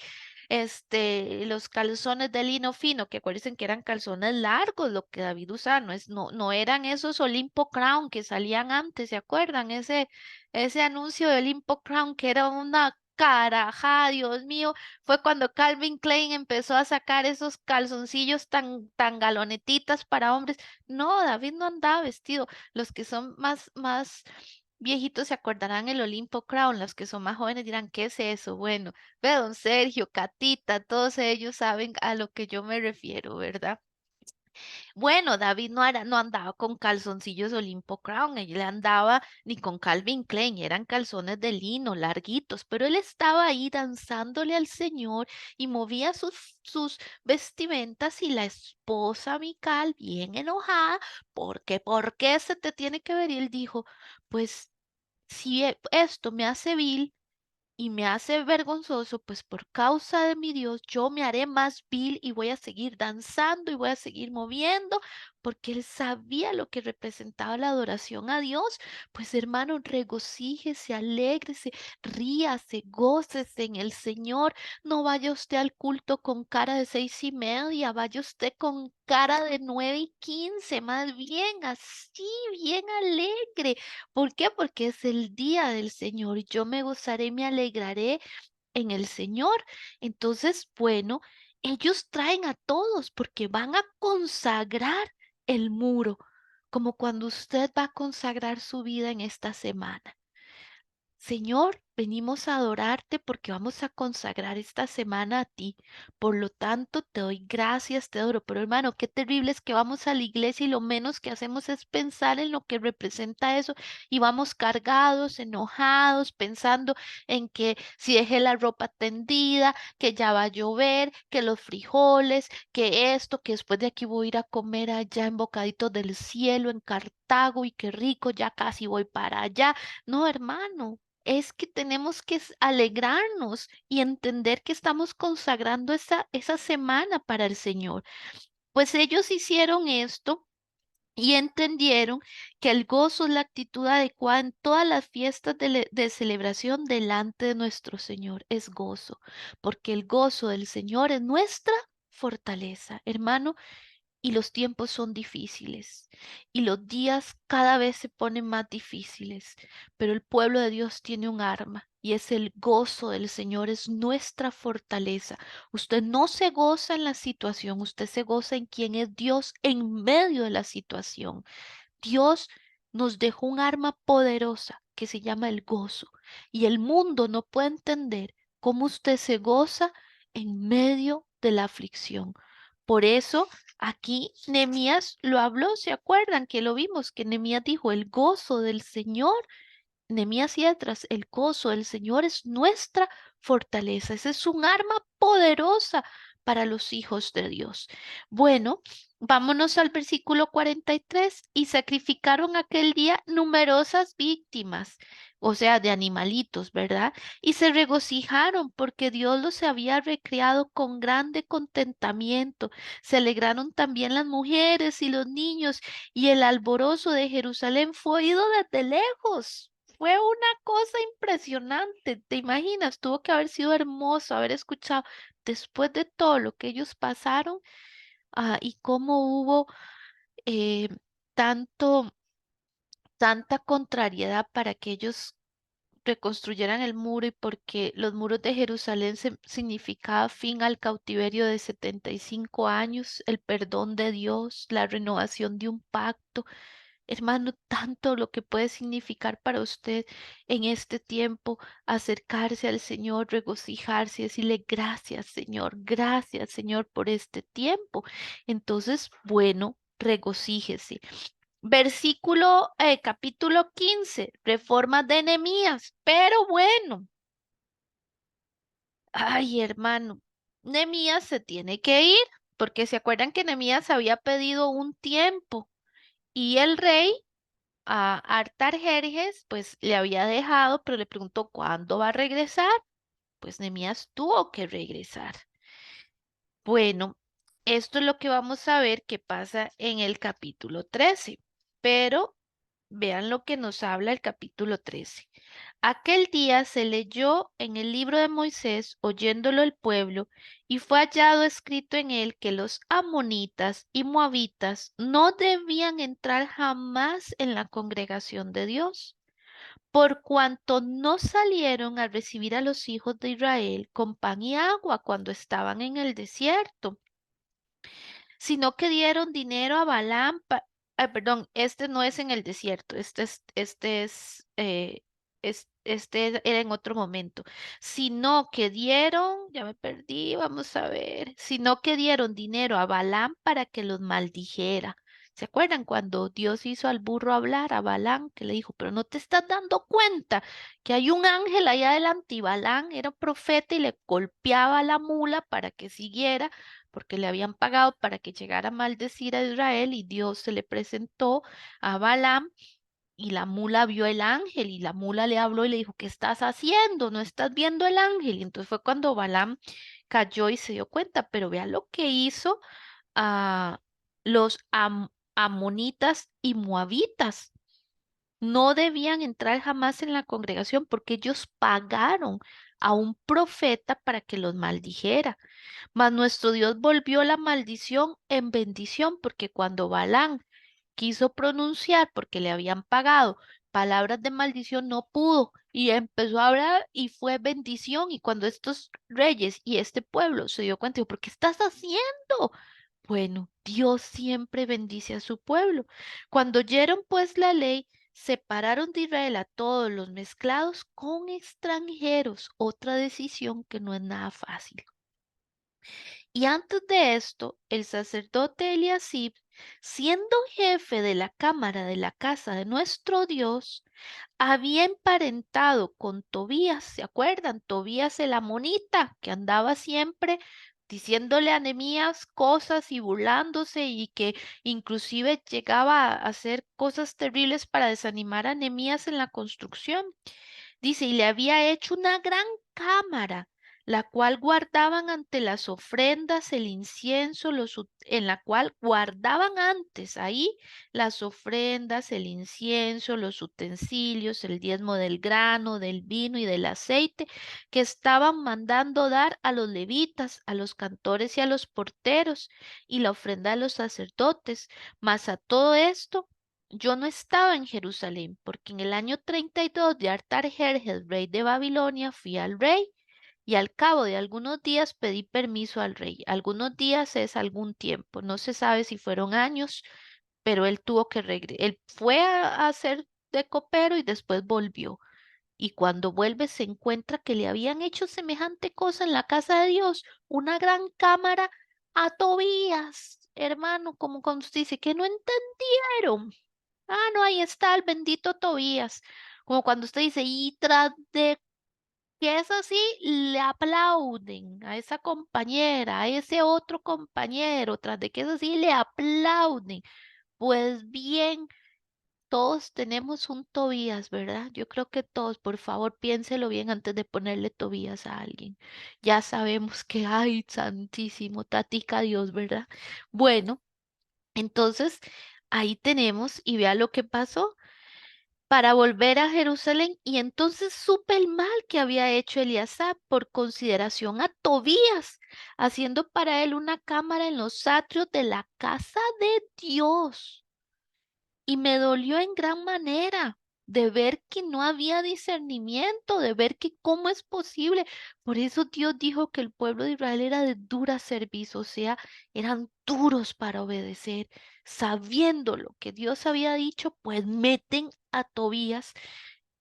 los calzones de lino fino, que acuérdense que eran calzones largos, lo que David usaba, no eran esos Olimpo Crown que salían antes, ¿se acuerdan? Ese anuncio de Olimpo Crown que era una caraja, Dios mío, fue cuando Calvin Klein empezó a sacar esos calzoncillos tan galonetitas para hombres. No, David no andaba vestido. Los que son más viejitos se acordarán el Olimpo Crown, los que son más jóvenes dirán, ¿qué es eso? Bueno, ve don Sergio, Catita, todos ellos saben a lo que yo me refiero, ¿verdad? Bueno, David no andaba con calzoncillos Olimpo Crown, él andaba ni con Calvin Klein, eran calzones de lino larguitos, pero él estaba ahí danzándole al Señor y movía sus vestimentas y la esposa Mical, bien enojada, porque ¿por qué se te tiene que ver? Y él dijo, pues si esto me hace vil, y me hace vergonzoso, pues por causa de mi Dios, yo me haré más vil y voy a seguir danzando y voy a seguir moviendo, porque él sabía lo que representaba la adoración a Dios. Pues hermano, regocíjese, alégrese, ríase, gócese en el Señor. No vaya usted al culto con cara de 6:30, vaya usted con cara de 9:15, más bien así, bien alegre. ¿Por qué? Porque es el día del Señor. Yo me gozaré, me alegraré en el Señor. Entonces, bueno, ellos traen a todos porque van a consagrar el muro, como cuando usted va a consagrar su vida en esta semana. Señor, venimos a adorarte porque vamos a consagrar esta semana a ti. Por lo tanto, te doy gracias, te adoro. Pero hermano, qué terrible es que vamos a la iglesia y lo menos que hacemos es pensar en lo que representa eso y vamos cargados, enojados, pensando en que si dejé la ropa tendida, que ya va a llover, que los frijoles, que esto, que después de aquí voy a ir a comer allá en Bocaditos del Cielo, en Cartago, y qué rico, ya casi voy para allá. No, hermano, es que tenemos que alegrarnos y entender que estamos consagrando esa semana para el Señor. Pues ellos hicieron esto y entendieron que el gozo es la actitud adecuada en todas las fiestas de celebración delante de nuestro Señor. Es gozo, porque el gozo del Señor es nuestra fortaleza. Hermano, y los tiempos son difíciles y los días cada vez se ponen más difíciles, pero el pueblo de Dios tiene un arma y es el gozo del Señor, es nuestra fortaleza. Usted no se goza en la situación, usted se goza en quien es Dios en medio de la situación. Dios nos dejó un arma poderosa que se llama el gozo y el mundo no puede entender cómo usted se goza en medio de la aflicción. Por eso aquí Nehemías lo habló, ¿se acuerdan que lo vimos? Que Nehemías dijo, el gozo del Señor, Nehemías y Esdras, el gozo del Señor es nuestra fortaleza. Ese es un arma poderosa para los hijos de Dios. Bueno, vámonos al versículo 43. Y sacrificaron aquel día numerosas víctimas, o sea, de animalitos, ¿verdad? Y se regocijaron porque Dios los había recreado con grande contentamiento. Se alegraron también las mujeres y los niños, y el alborozo de Jerusalén fue oído desde lejos. Fue una cosa impresionante, ¿te imaginas? Tuvo que haber sido hermoso haber escuchado después de todo lo que ellos pasaron, y cómo hubo eh, tanto, tanta contrariedad para que ellos reconstruyeran el muro y porque los muros de Jerusalén significaba fin al cautiverio de 75 años, el perdón de Dios, la renovación de un pacto. Hermano, tanto lo que puede significar para usted en este tiempo acercarse al Señor, regocijarse y decirle gracias Señor por este tiempo. Entonces, bueno, regocíjese. Capítulo 15, reformas de Nehemías. Pero bueno, ay, hermano, Nehemías se tiene que ir, porque se acuerdan que Nehemías había pedido un tiempo y el rey a Artajerjes, pues le había dejado, pero le preguntó cuándo va a regresar. Pues Nehemías tuvo que regresar. Bueno, esto es lo que vamos a ver que pasa en el capítulo 13, pero vean lo que nos habla el capítulo 13. Aquel día se leyó en el libro de Moisés, oyéndolo el pueblo, y fue hallado escrito en él que los amonitas y moabitas no debían entrar jamás en la congregación de Dios, por cuanto no salieron a recibir a los hijos de Israel con pan y agua cuando estaban en el desierto, sino que dieron dinero a Balaam, perdón, este no es en el desierto, este era en otro momento, sino que dieron, ya me perdí, vamos a ver, sino que dieron dinero a Balaam para que los maldijera. ¿Se acuerdan cuando Dios hizo al burro hablar a Balaam, que le dijo, pero no te estás dando cuenta que hay un ángel allá adelante? Y Balaam era profeta y le golpeaba a la mula para que siguiera porque le habían pagado para que llegara a maldecir a Israel y Dios se le presentó a Balaam y la mula vio el ángel y la mula le habló y le dijo, ¿qué estás haciendo? ¿No estás viendo el ángel? Y entonces fue cuando Balaam cayó y se dio cuenta, pero vea lo que hizo a los amonitas y moabitas. No debían entrar jamás en la congregación porque ellos pagaron a un profeta para que los maldijera. Mas nuestro Dios volvió la maldición en bendición, porque cuando Balán quiso pronunciar, porque le habían pagado palabras de maldición, no pudo y empezó a hablar y fue bendición. Y cuando estos reyes y este pueblo se dio cuenta, dijo, ¿pero qué estás haciendo? Bueno, Dios siempre bendice a su pueblo. Cuando oyeron pues la ley, Separaron de Israel a todos los mezclados con extranjeros, otra decisión que no es nada fácil. Y antes de esto, el sacerdote Eliasib, siendo jefe de la cámara de la casa de nuestro Dios, había emparentado con Tobías, ¿se acuerdan? Tobías el amonita, que andaba siempre diciéndole a Nehemías cosas y burlándose y que inclusive llegaba a hacer cosas terribles para desanimar a Nehemías en la construcción. Dice, y le había hecho una gran cámara, la cual guardaban ante las ofrendas el incienso, en la cual guardaban antes ahí las ofrendas, el incienso, los utensilios, el diezmo del grano, del vino y del aceite que estaban mandando dar a los levitas, a los cantores y a los porteros, y la ofrenda de los sacerdotes. Mas a todo esto yo no estaba en Jerusalén, porque en el año 32 de Artajerjes, rey de Babilonia, fui al rey y al cabo de algunos días pedí permiso al rey. Algunos días es algún tiempo, no se sabe si fueron años, pero él tuvo que regresar. Él fue a hacer de copero y después volvió. Y cuando vuelve se encuentra que le habían hecho semejante cosa en la casa de Dios, una gran cámara a Tobías, hermano, como cuando usted dice que no entendieron. Ah, no, ahí está el bendito Tobías. Como cuando usted dice, y tras de que es así, le aplauden a esa compañera, a ese otro compañero, tras de que es así, le aplauden. Pues bien, todos tenemos un Tobías, ¿verdad? Yo creo que todos, por favor, piénselo bien antes de ponerle Tobías a alguien. Ya sabemos que, ay, santísimo, tatica Dios, ¿verdad? Bueno, entonces ahí tenemos y vea lo que pasó para volver a Jerusalén, y entonces supe el mal que había hecho Eliasab por consideración a Tobías, haciendo para él una cámara en los atrios de la casa de Dios. Y me dolió en gran manera de ver que no había discernimiento, de ver que cómo es posible. Por eso Dios dijo que el pueblo de Israel era de dura servicio, o sea, eran duros para obedecer, sabiendo lo que Dios había dicho, pues meten a Tobías.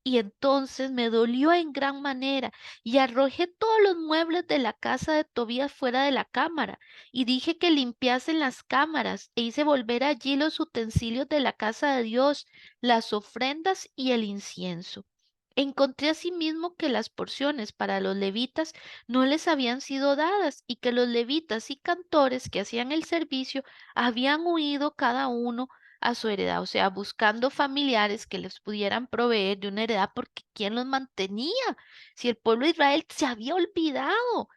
Y entonces me dolió en gran manera, y arrojé todos los muebles de la casa de Tobías fuera de la cámara, y dije que limpiasen las cámaras, e hice volver allí los utensilios de la casa de Dios, las ofrendas y el incienso. Encontré asimismo que las porciones para los levitas no les habían sido dadas, y que los levitas y cantores que hacían el servicio habían huido cada uno a su heredad, o sea, buscando familiares que les pudieran proveer de una heredad, porque ¿quién los mantenía? Si el pueblo de Israel se había olvidado.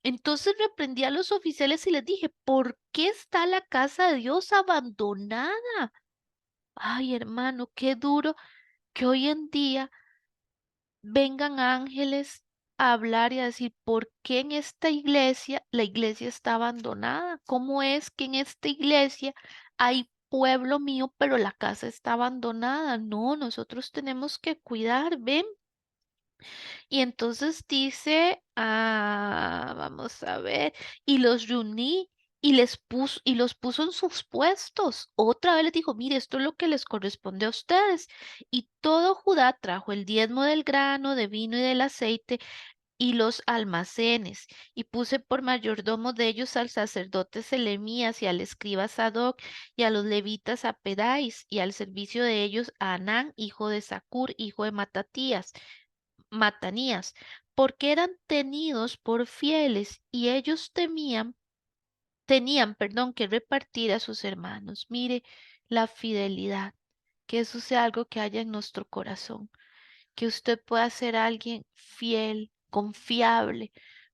Entonces reprendí a los oficiales y les dije, ¿por qué está la casa de Dios abandonada? Ay, hermano, qué duro que hoy en día vengan ángeles a hablar y a decir, ¿por qué en esta iglesia la iglesia está abandonada? ¿Cómo es que en esta iglesia hay pueblo mío, pero la casa está abandonada? No, nosotros tenemos que cuidar, ven. Y entonces dice, vamos a ver, y los reuní y los puso en sus puestos. Otra vez les dijo, mire, esto es lo que les corresponde a ustedes. Y todo Judá trajo el diezmo del grano, de vino y del aceite y los almacenes. Y puse por mayordomo de ellos al sacerdote Selemías y al escriba Sadoc y a los levitas a Pedais y al servicio de ellos a Anán, hijo de Zacur, hijo de Matanías, porque eran tenidos por fieles y ellos tenían, perdón, que repartir a sus hermanos. Mire la fidelidad, que eso sea algo que haya en nuestro corazón, que usted pueda ser alguien fiel, confiable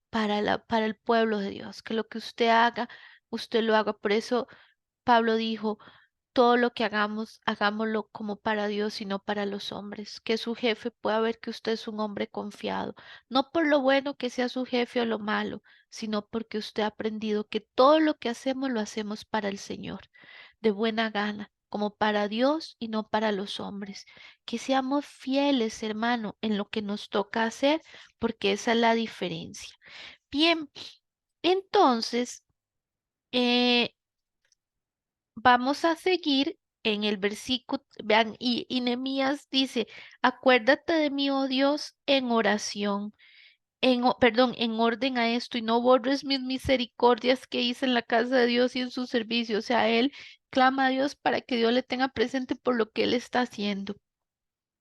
para el pueblo de Dios, que lo que usted haga, usted lo haga. Por eso Pablo dijo, todo lo que hagamos, hagámoslo como para Dios y no para los hombres. Que su jefe pueda ver que usted es un hombre confiado, no por lo bueno que sea su jefe o lo malo, sino porque usted ha aprendido que todo lo que hacemos lo hacemos para el Señor, de buena gana, como para Dios y no para los hombres. Que seamos fieles, hermano, en lo que nos toca hacer, porque esa es la diferencia. Bien, entonces, eh, vamos a seguir en el versículo, vean, y Nehemías dice, acuérdate de mí, oh Dios, en oración. Perdón, en orden a esto y no borres mis misericordias que hice en la casa de Dios y en su servicio. O sea, él clama a Dios para que Dios le tenga presente por lo que él está haciendo.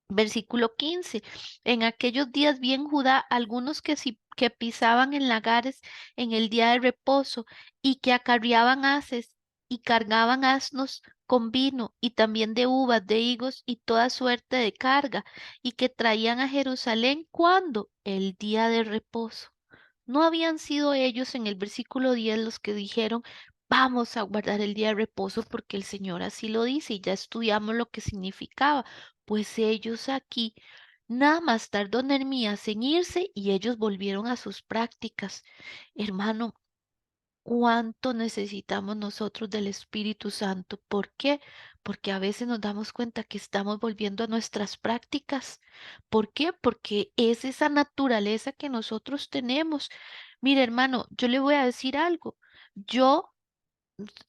Versículo 15. En aquellos días vi en Judá algunos que pisaban en lagares en el día de reposo y que acarreaban haces y cargaban asnos con vino y también de uvas, de higos y toda suerte de carga y que traían a Jerusalén cuando el día de reposo. ¿No habían sido ellos en el versículo 10 los que dijeron, vamos a guardar el día de reposo porque el Señor así lo dice y ya estudiamos lo que significaba? Pues ellos aquí, nada más tardó Nehemías en irse y ellos volvieron a sus prácticas. Hermano, ¿cuánto necesitamos nosotros del Espíritu Santo? ¿Por qué? Porque a veces nos damos cuenta que estamos volviendo a nuestras prácticas. ¿Por qué? Porque es esa naturaleza que nosotros tenemos. Mire, hermano, yo le voy a decir algo. Yo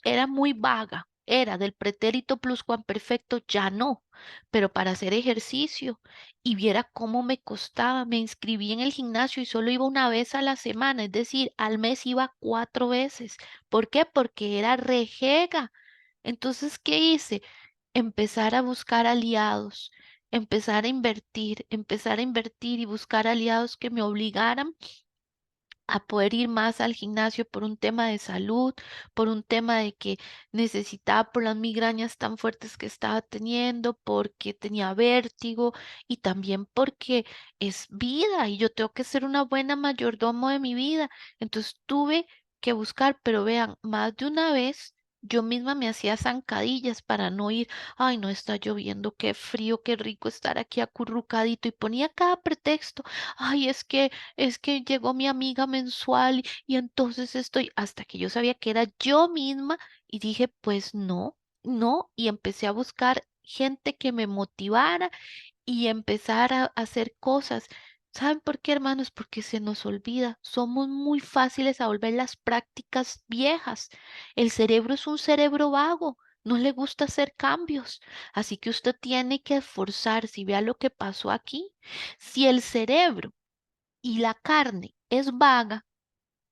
era muy vaga, era del pretérito pluscuamperfecto, ya no, pero para hacer ejercicio y viera cómo me costaba, me inscribí en el gimnasio y solo iba una vez a la semana, es decir, al mes iba 4 veces. ¿Por qué? Porque era rejega. Entonces, ¿qué hice? Empezar a buscar aliados, empezar a invertir y buscar aliados que me obligaran a poder ir más al gimnasio por un tema de salud, por un tema de que necesitaba por las migrañas tan fuertes que estaba teniendo, porque tenía vértigo y también porque es vida y yo tengo que ser una buena mayordomo de mi vida. Entonces tuve que buscar, pero vean, más de una vez yo misma me hacía zancadillas para no ir. Ay, no está lloviendo, qué frío, qué rico estar aquí acurrucadito y ponía cada pretexto. Ay, es que llegó mi amiga mensual y entonces estoy, hasta que yo sabía que era yo misma y dije, pues no, no, y empecé a buscar gente que me motivara y empezar a hacer cosas. ¿Saben por qué, hermanos? Porque se nos olvida. Somos muy fáciles a volver las prácticas viejas. El cerebro es un cerebro vago. No le gusta hacer cambios. Así que usted tiene que esforzarse y vea lo que pasó aquí. Si el cerebro y la carne es vaga,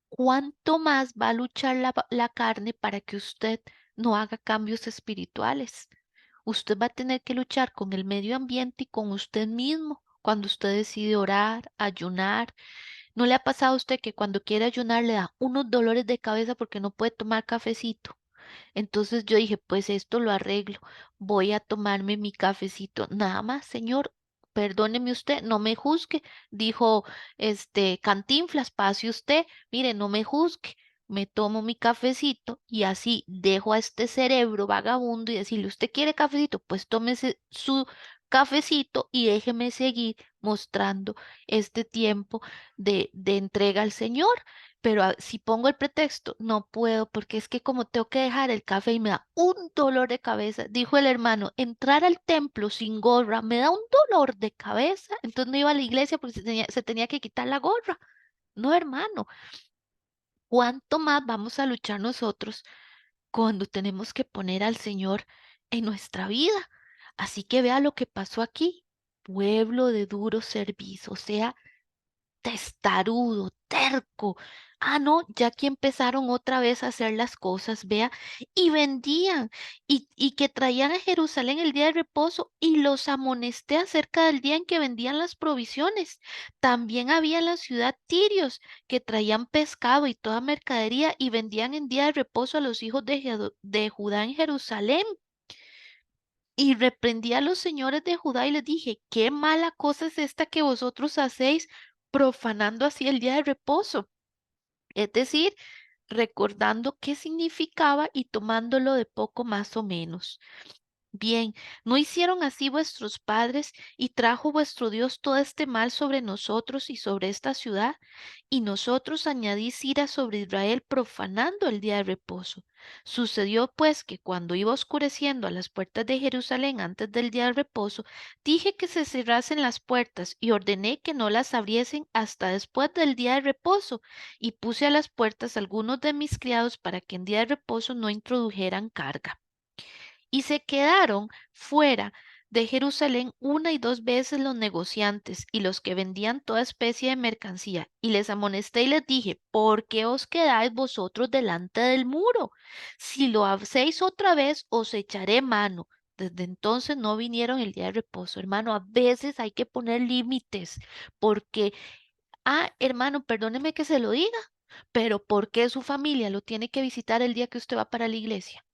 ¿cuánto más va a luchar la carne para que usted no haga cambios espirituales? Usted va a tener que luchar con el medio ambiente y con usted mismo cuando usted decide orar, ayunar. ¿No le ha pasado a usted que cuando quiere ayunar le da unos dolores de cabeza porque no puede tomar cafecito? Entonces yo dije, pues esto lo arreglo. Voy a tomarme mi cafecito. Nada más, señor, perdóneme usted, no me juzgue. Dijo, Cantinflas, pase usted. Mire, no me juzgue. Me tomo mi cafecito y así dejo a este cerebro vagabundo y decirle, ¿usted quiere cafecito? Pues tómese su cafecito y déjeme seguir mostrando este tiempo de entrega al Señor. Pero si pongo el pretexto, no puedo porque es que como tengo que dejar el café y me da un dolor de cabeza, dijo el hermano, entrar al templo sin gorra me da un dolor de cabeza, entonces no iba a la iglesia porque se tenía que quitar la gorra. No, hermano, ¿cuánto más vamos a luchar nosotros cuando tenemos que poner al Señor en nuestra vida? Así que vea lo que pasó aquí. Pueblo de duro servicio, o sea, testarudo, terco. Ah, no, ya que empezaron otra vez a hacer las cosas, vea, y vendían, y que traían a Jerusalén el día de reposo, y los amonesté acerca del día en que vendían las provisiones. También había en la ciudad tirios que traían pescado y toda mercadería, y vendían en día de reposo a los hijos de Judá en Jerusalén. Y reprendí a los señores de Judá y les dije, qué mala cosa es esta que vosotros hacéis, profanando así el día de reposo. Es decir, recordando qué significaba y tomándolo de poco más o menos. Bien, ¿no hicieron así vuestros padres y trajo vuestro Dios todo este mal sobre nosotros y sobre esta ciudad? Y nosotros añadís ira sobre Israel profanando el día de reposo. Sucedió pues que cuando iba oscureciendo a las puertas de Jerusalén antes del día de reposo, dije que se cerrasen las puertas y ordené que no las abriesen hasta después del día de reposo, y puse a las puertas algunos de mis criados para que en día de reposo no introdujeran carga. Y se quedaron fuera de Jerusalén una y dos veces los negociantes y los que vendían toda especie de mercancía. Y les amonesté y les dije, ¿por qué os quedáis vosotros delante del muro? Si lo hacéis otra vez, os echaré mano. Desde entonces no vinieron el día de reposo. Hermano, a veces hay que poner límites porque, hermano, perdóneme que se lo diga, pero ¿por qué su familia lo tiene que visitar el día que usted va para la iglesia?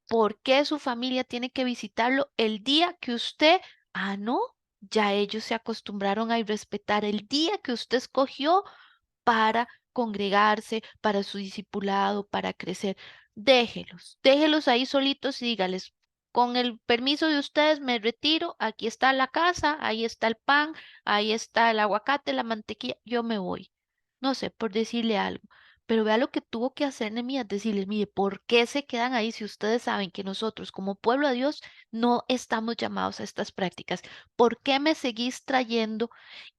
¿Por qué su familia tiene que visitarlo el día que usted, no, ya ellos se acostumbraron a respetar el día que usted escogió para congregarse, para su discipulado, para crecer? Déjelos ahí solitos y dígales, con el permiso de ustedes me retiro, aquí está la casa, ahí está el pan, ahí está el aguacate, la mantequilla, yo me voy. No sé, por decirle algo. Pero vea lo que tuvo que hacer Nehemías, decirles, mire, ¿por qué se quedan ahí si ustedes saben que nosotros como pueblo de Dios no estamos llamados a estas prácticas? ¿Por qué me seguís trayendo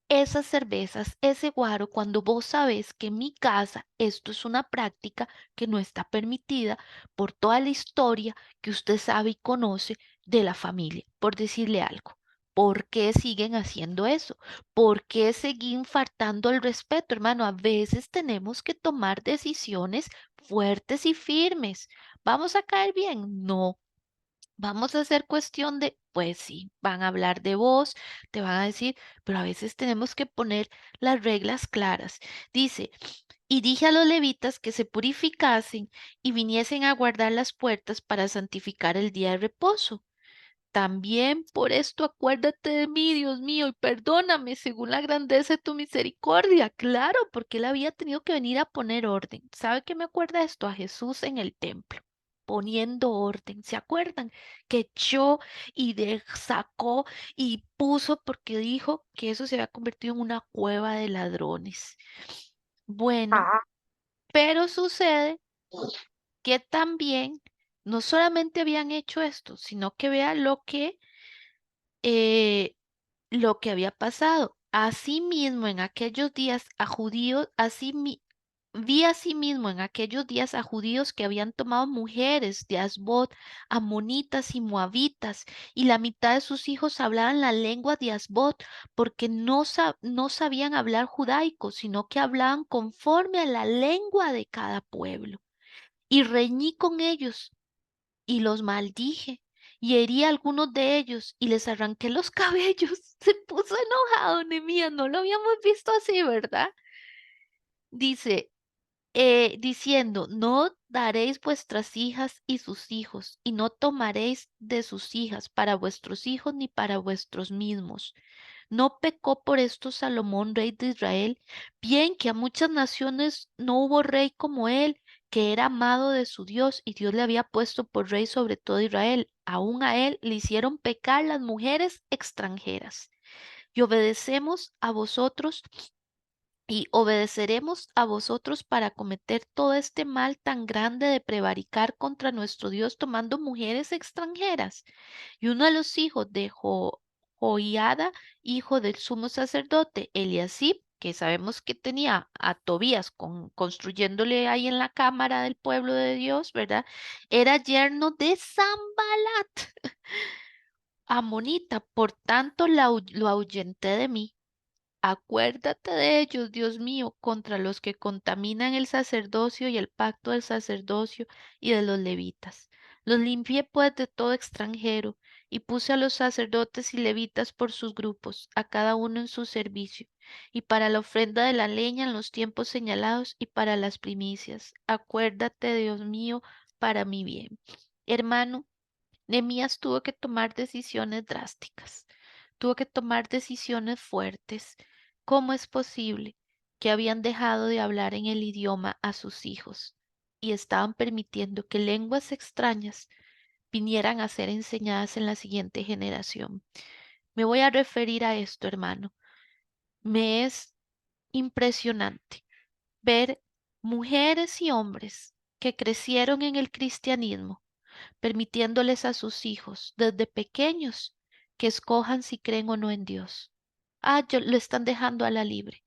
esas cervezas, ese guaro, cuando vos sabés que en mi casa esto es una práctica que no está permitida por toda la historia que usted sabe y conoce de la familia? Por decirle algo. ¿Por qué siguen haciendo eso? ¿Por qué siguen faltando el respeto, hermano? A veces tenemos que tomar decisiones fuertes y firmes. ¿Vamos a caer bien? No. Vamos a hacer cuestión de, pues sí, van a hablar de vos, te van a decir, pero a veces tenemos que poner las reglas claras. Dice, y dije a los levitas que se purificasen y viniesen a guardar las puertas para santificar el día de reposo. También por esto acuérdate de mí, Dios mío, y perdóname según la grandeza de tu misericordia. Claro, porque él había tenido que venir a poner orden. ¿Sabe qué me acuerda esto? A Jesús en el templo, poniendo orden. ¿Se acuerdan? Que echó y sacó y puso porque dijo que eso se había convertido en una cueva de ladrones. Bueno, Ah, pero sucede que también no solamente habían hecho esto, sino que vea eh, lo que había pasado. Asimismo, en aquellos días a judíos, vi asimismo en aquellos días a judíos que habían tomado mujeres de Asbot, amonitas y moabitas, y la mitad de sus hijos hablaban la lengua de Asbot, porque no sabían hablar judaico, sino que hablaban conforme a la lengua de cada pueblo. Y reñí con ellos y los maldije y herí a algunos de ellos y les arranqué los cabellos. Se puso enojado, Nehemías, no lo habíamos visto así, ¿verdad? Dice, diciendo, no daréis vuestras hijas y sus hijos, y no tomaréis de sus hijas para vuestros hijos ni para vuestros mismos. ¿No pecó por esto Salomón, rey de Israel? Bien que a muchas naciones no hubo rey como él, que era amado de su Dios, y Dios le había puesto por rey sobre todo Israel. Aún a él le hicieron pecar las mujeres extranjeras. Y obedecemos a vosotros y obedeceremos a vosotros para cometer todo este mal tan grande de prevaricar contra nuestro Dios tomando mujeres extranjeras. Y uno de los hijos de Joiada, hijo del sumo sacerdote, Eliasib, que sabemos que tenía a Tobías construyéndole ahí en la cámara del pueblo de Dios, ¿verdad? Era yerno de Zambalat, amonita, por tanto lo ahuyenté de mí. Acuérdate de ellos, Dios mío, contra los que contaminan el sacerdocio y el pacto del sacerdocio y de los levitas. Los limpié pues de todo extranjero y puse a los sacerdotes y levitas por sus grupos, a cada uno en su servicio, y para la ofrenda de la leña en los tiempos señalados y para las primicias. Acuérdate, Dios mío, para mi bien. Hermano, Nehemías tuvo que tomar decisiones drásticas, tuvo que tomar decisiones fuertes. ¿Cómo es posible que habían dejado de hablar en el idioma a sus hijos y estaban permitiendo que lenguas extrañas vinieran a ser enseñadas en la siguiente generación? Me voy a referir a esto, hermano. Me es impresionante ver mujeres y hombres que crecieron en el cristianismo permitiéndoles a sus hijos desde pequeños que escojan si creen o no en Dios. Lo están dejando a la libre.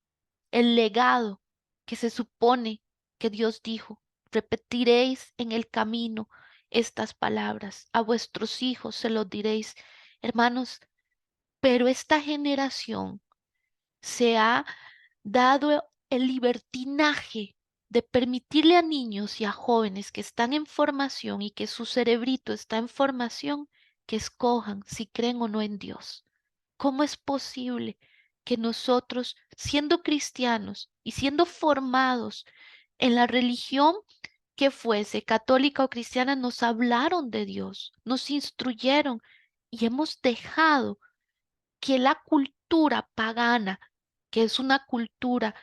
El legado que se supone que Dios dijo, repetiréis en el camino estas palabras. A vuestros hijos se los diréis, hermanos, pero esta generación se ha dado el libertinaje de permitirle a niños y a jóvenes que están en formación y que su cerebrito está en formación, que escojan si creen o no en Dios. ¿Cómo es posible que nosotros, siendo cristianos y siendo formados en la religión que fuese, católica o cristiana, nos hablaron de Dios, nos instruyeron y hemos dejado que la cultura pagana, que es una cultura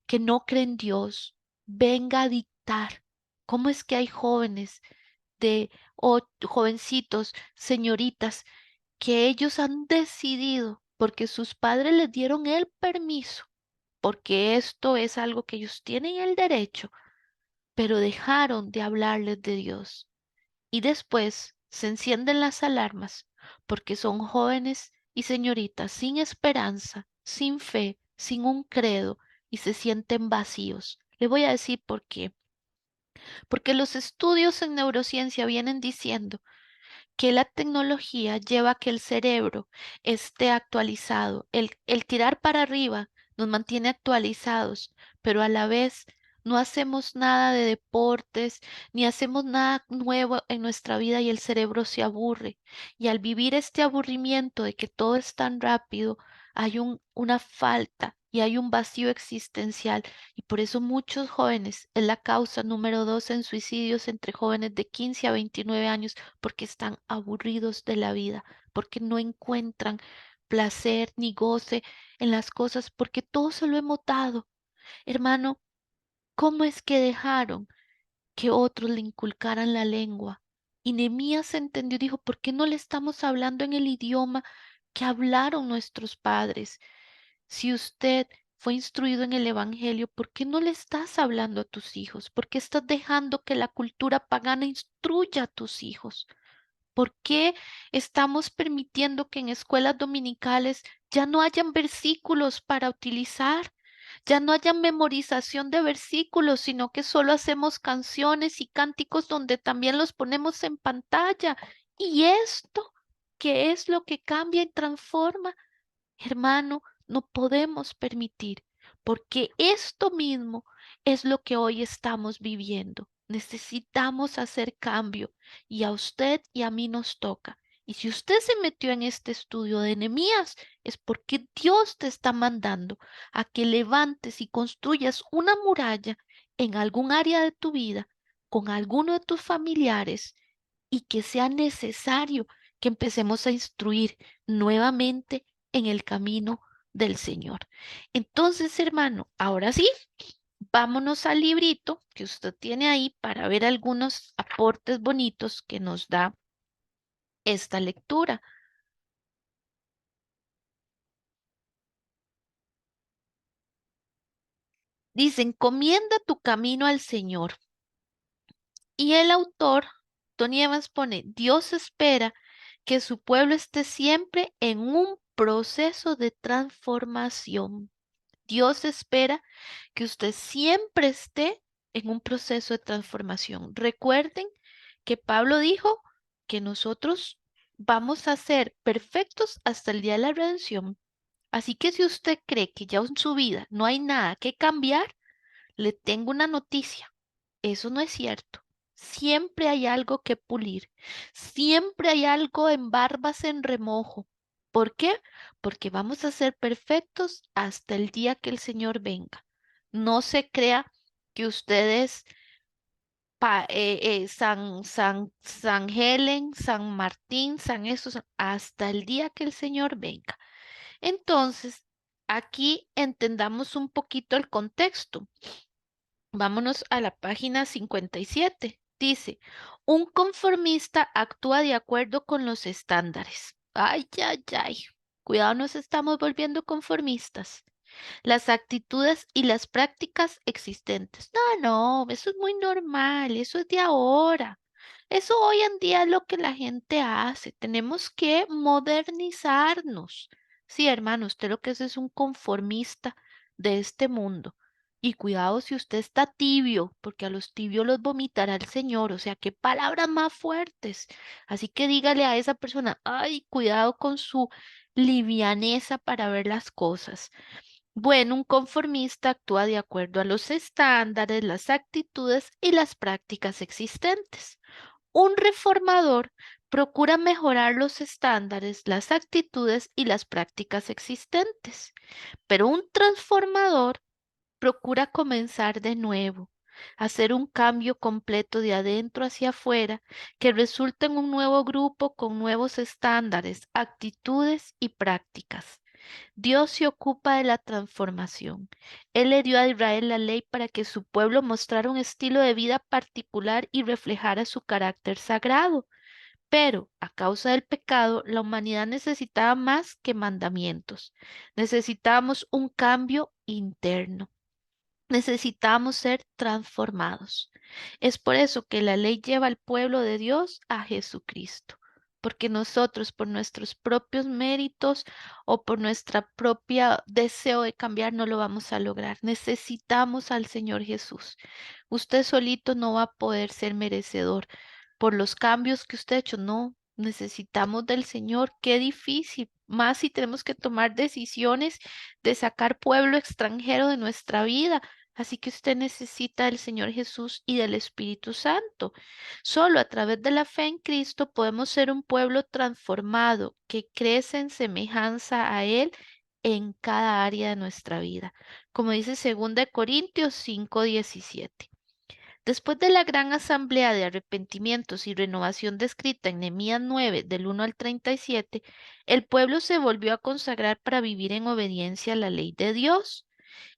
que no cree en Dios, venga a dictar? ¿Cómo es que hay jóvenes o jovencitos, señoritas, que ellos han decidido, porque sus padres les dieron el permiso, porque esto es algo que ellos tienen el derecho, pero dejaron de hablarles de Dios? Y después se encienden las alarmas porque son jóvenes y señoritas sin esperanza, sin fe, sin un credo y se sienten vacíos. Le voy a decir por qué. Porque los estudios en neurociencia vienen diciendo que la tecnología lleva a que el cerebro esté actualizado. El tirar para arriba nos mantiene actualizados, pero a la vez no hacemos nada de deportes, ni hacemos nada nuevo en nuestra vida y el cerebro se aburre. Y al vivir este aburrimiento de que todo es tan rápido, hay una falta y hay un vacío existencial. Y por eso muchos jóvenes es la causa número 2 en suicidios entre jóvenes de 15 a 29 años porque están aburridos de la vida, porque no encuentran placer ni goce en las cosas, porque todo se lo hemos dado. Hermano, ¿cómo es que dejaron que otros le inculcaran la lengua? Y Nehemías entendió, dijo, ¿por qué no le estamos hablando en el idioma que hablaron nuestros padres? Si usted fue instruido en el Evangelio, ¿por qué no le estás hablando a tus hijos? ¿Por qué estás dejando que la cultura pagana instruya a tus hijos? ¿Por qué estamos permitiendo que en escuelas dominicales ya no hayan versículos para utilizar? Ya no haya memorización de versículos, sino que solo hacemos canciones y cánticos donde también los ponemos en pantalla. ¿Y esto qué es lo que cambia y transforma? Hermano, no podemos permitir, porque esto mismo es lo que hoy estamos viviendo. Necesitamos hacer cambio y a usted y a mí nos toca. Y si usted se metió en este estudio de Nehemías, es porque Dios te está mandando a que levantes y construyas una muralla en algún área de tu vida, con alguno de tus familiares, y que sea necesario que empecemos a instruir nuevamente en el camino del Señor. Entonces, hermano, ahora sí, vámonos al librito que usted tiene ahí para ver algunos aportes bonitos que nos da esta lectura. Dice, encomienda tu camino al Señor. Y el autor, Tony Evans, pone, Dios espera que su pueblo esté siempre en un proceso de transformación. Dios espera que usted siempre esté en un proceso de transformación. Recuerden que Pablo dijo que nosotros vamos a ser perfectos hasta el día de la redención. Así que si usted cree que ya en su vida no hay nada que cambiar, le tengo una noticia. Eso no es cierto. Siempre hay algo que pulir. Siempre hay algo en barbas en remojo. ¿Por qué? Porque vamos a ser perfectos hasta el día que el Señor venga. No se crea que ustedes, San Helen, San Martín, San eso, hasta el día que el Señor venga. Entonces, aquí entendamos un poquito el contexto. Vámonos a la página 57. Dice, un conformista actúa de acuerdo con los estándares. Ay, ay, ay. Cuidado, nos estamos volviendo conformistas. Las actitudes y las prácticas existentes. No, no, eso es muy normal, eso es de ahora. Eso hoy en día es lo que la gente hace. Tenemos que modernizarnos. Sí, hermano, usted lo que es un conformista de este mundo. Y cuidado si usted está tibio, porque a los tibios los vomitará el Señor. O sea, qué palabras más fuertes. Así que dígale a esa persona, ay, cuidado con su livianeza para ver las cosas. Bueno, un conformista actúa de acuerdo a los estándares, las actitudes y las prácticas existentes. Un reformador procura mejorar los estándares, las actitudes y las prácticas existentes. Pero un transformador procura comenzar de nuevo, hacer un cambio completo de adentro hacia afuera que resulte en un nuevo grupo con nuevos estándares, actitudes y prácticas. Dios se ocupa de la transformación. Él le dio a Israel la ley para que su pueblo mostrara un estilo de vida particular y reflejara su carácter sagrado. Pero a causa del pecado, la humanidad necesitaba más que mandamientos. Necesitábamos un cambio interno. Necesitamos ser transformados. Es por eso que la ley lleva al pueblo de Dios a Jesucristo, porque nosotros por nuestros propios méritos o por nuestra propia deseo de cambiar no lo vamos a lograr. Necesitamos al Señor Jesús. Usted solito no va a poder ser merecedor por los cambios que usted ha hecho. No, necesitamos del Señor. Qué difícil, más si tenemos que tomar decisiones de sacar pueblo extranjero de nuestra vida. Así que usted necesita del Señor Jesús y del Espíritu Santo. Solo a través de la fe en Cristo podemos ser un pueblo transformado que crece en semejanza a Él en cada área de nuestra vida. Como dice 2 Corintios 5:17. Después de la gran asamblea de arrepentimientos y renovación descrita en Nehemías 9, del 1 al 37, el pueblo se volvió a consagrar para vivir en obediencia a la ley de Dios.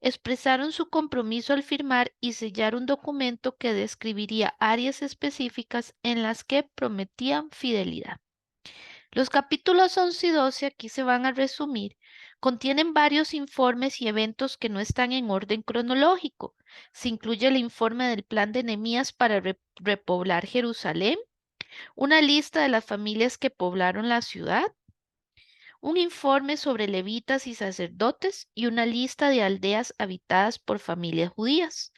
Expresaron su compromiso al firmar y sellar un documento que describiría áreas específicas en las que prometían fidelidad. Los capítulos 11 y 12 aquí se van a resumir. Contienen varios informes y eventos que no están en orden cronológico. Se incluye el informe del plan de Nehemías para repoblar Jerusalén, una lista de las familias que poblaron la ciudad, un informe sobre levitas y sacerdotes y una lista de aldeas habitadas por familias judías,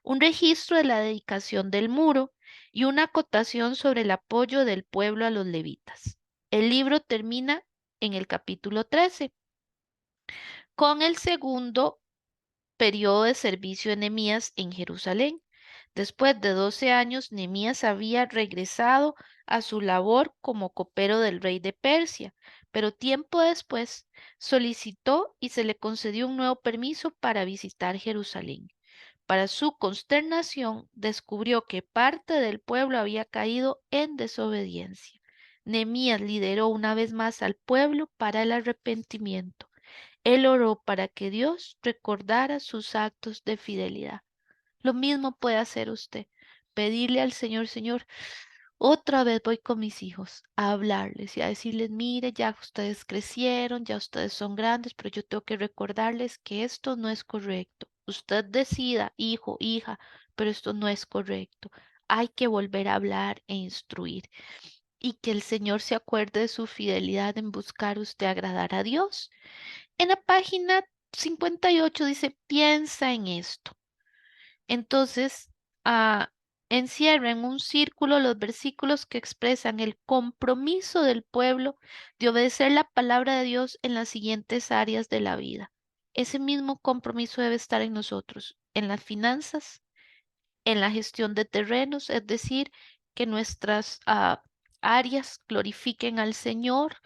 un registro de la dedicación del muro y una acotación sobre el apoyo del pueblo a los levitas. El libro termina en el capítulo 13 con el segundo periodo de servicio de Nehemías en Jerusalén. Después de 12 años, Nehemías había regresado a su labor como copero del rey de Persia, pero tiempo después solicitó y se le concedió un nuevo permiso para visitar Jerusalén. Para su consternación, descubrió que parte del pueblo había caído en desobediencia. Nehemías lideró una vez más al pueblo para el arrepentimiento. Él oró para que Dios recordara sus actos de fidelidad. Lo mismo puede hacer usted. Pedirle al Señor, Señor, otra vez voy con mis hijos a hablarles y a decirles, mire, ya ustedes crecieron, ya ustedes son grandes, pero yo tengo que recordarles que esto no es correcto. Usted decida, hijo, hija, pero esto no es correcto. Hay que volver a hablar e instruir y que el Señor se acuerde de su fidelidad en buscar usted agradar a Dios. En la página 58 dice, piensa en esto. Entonces, encierra en un círculo los versículos que expresan el compromiso del pueblo de obedecer la palabra de Dios en las siguientes áreas de la vida. Ese mismo compromiso debe estar en nosotros, en las finanzas, en la gestión de terrenos, es decir, que nuestras áreas glorifiquen al Señor,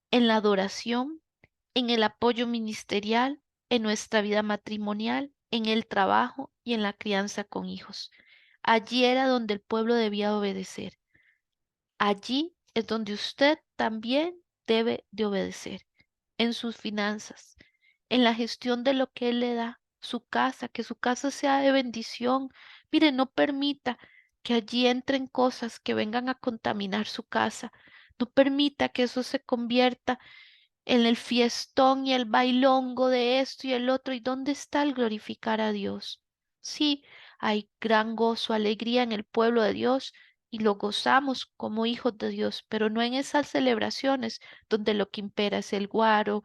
en la adoración, en el apoyo ministerial, en nuestra vida matrimonial, en el trabajo y en la crianza con hijos. Allí era donde el pueblo debía obedecer. Allí es donde usted también debe de obedecer, en sus finanzas, en la gestión de lo que Él le da, su casa, que su casa sea de bendición. Mire, no permita que allí entren cosas que vengan a contaminar su casa. No permita que eso se convierta en el fiestón y el bailongo de esto y el otro. ¿Y dónde está el glorificar a Dios? Sí, hay gran gozo, alegría en el pueblo de Dios y lo gozamos como hijos de Dios, pero no en esas celebraciones donde lo que impera es el guaro,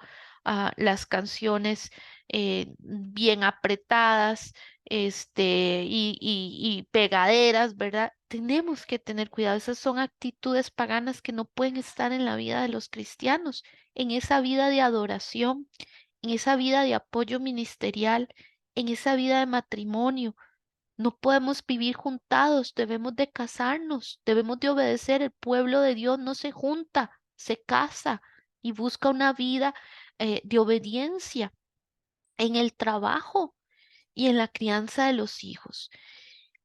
las canciones bien apretadas, y pegaderas, ¿verdad? Tenemos que tener cuidado. Esas son actitudes paganas que no pueden estar en la vida de los cristianos, en esa vida de adoración, en esa vida de apoyo ministerial, en esa vida de matrimonio. No podemos vivir juntados, debemos de casarnos, debemos de obedecer. El pueblo de Dios no se junta, se casa y busca una vida de obediencia en el trabajo y en la crianza de los hijos.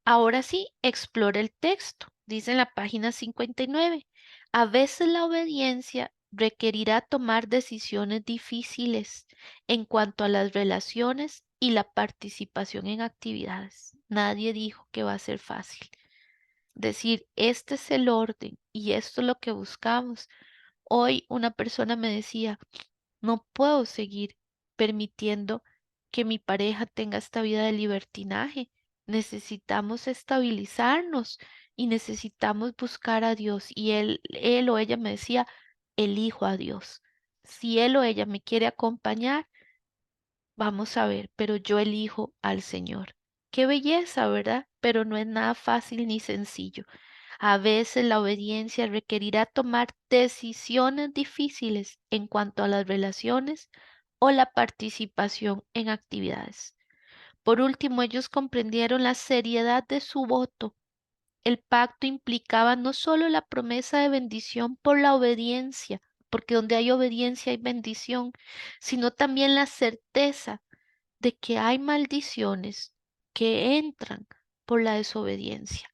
Ahora sí, explora el texto. Dice en la página 59. A veces la obediencia requerirá tomar decisiones difíciles en cuanto a las relaciones y la participación en actividades. Nadie dijo que va a ser fácil. Decir, este es el orden y esto es lo que buscamos. Hoy una persona me decía, no puedo seguir permitiendo que mi pareja tenga esta vida de libertinaje. Necesitamos estabilizarnos y necesitamos buscar a Dios. Y él o ella me decía, elijo a Dios. Si él o ella me quiere acompañar, vamos a ver, pero yo elijo al Señor. Qué belleza, ¿verdad? Pero no es nada fácil ni sencillo. A veces la obediencia requerirá tomar decisiones difíciles en cuanto a las relaciones o la participación en actividades. Por último, ellos comprendieron la seriedad de su voto. El pacto implicaba no solo la promesa de bendición por la obediencia, porque donde hay obediencia hay bendición, sino también la certeza de que hay maldiciones que entran por la desobediencia,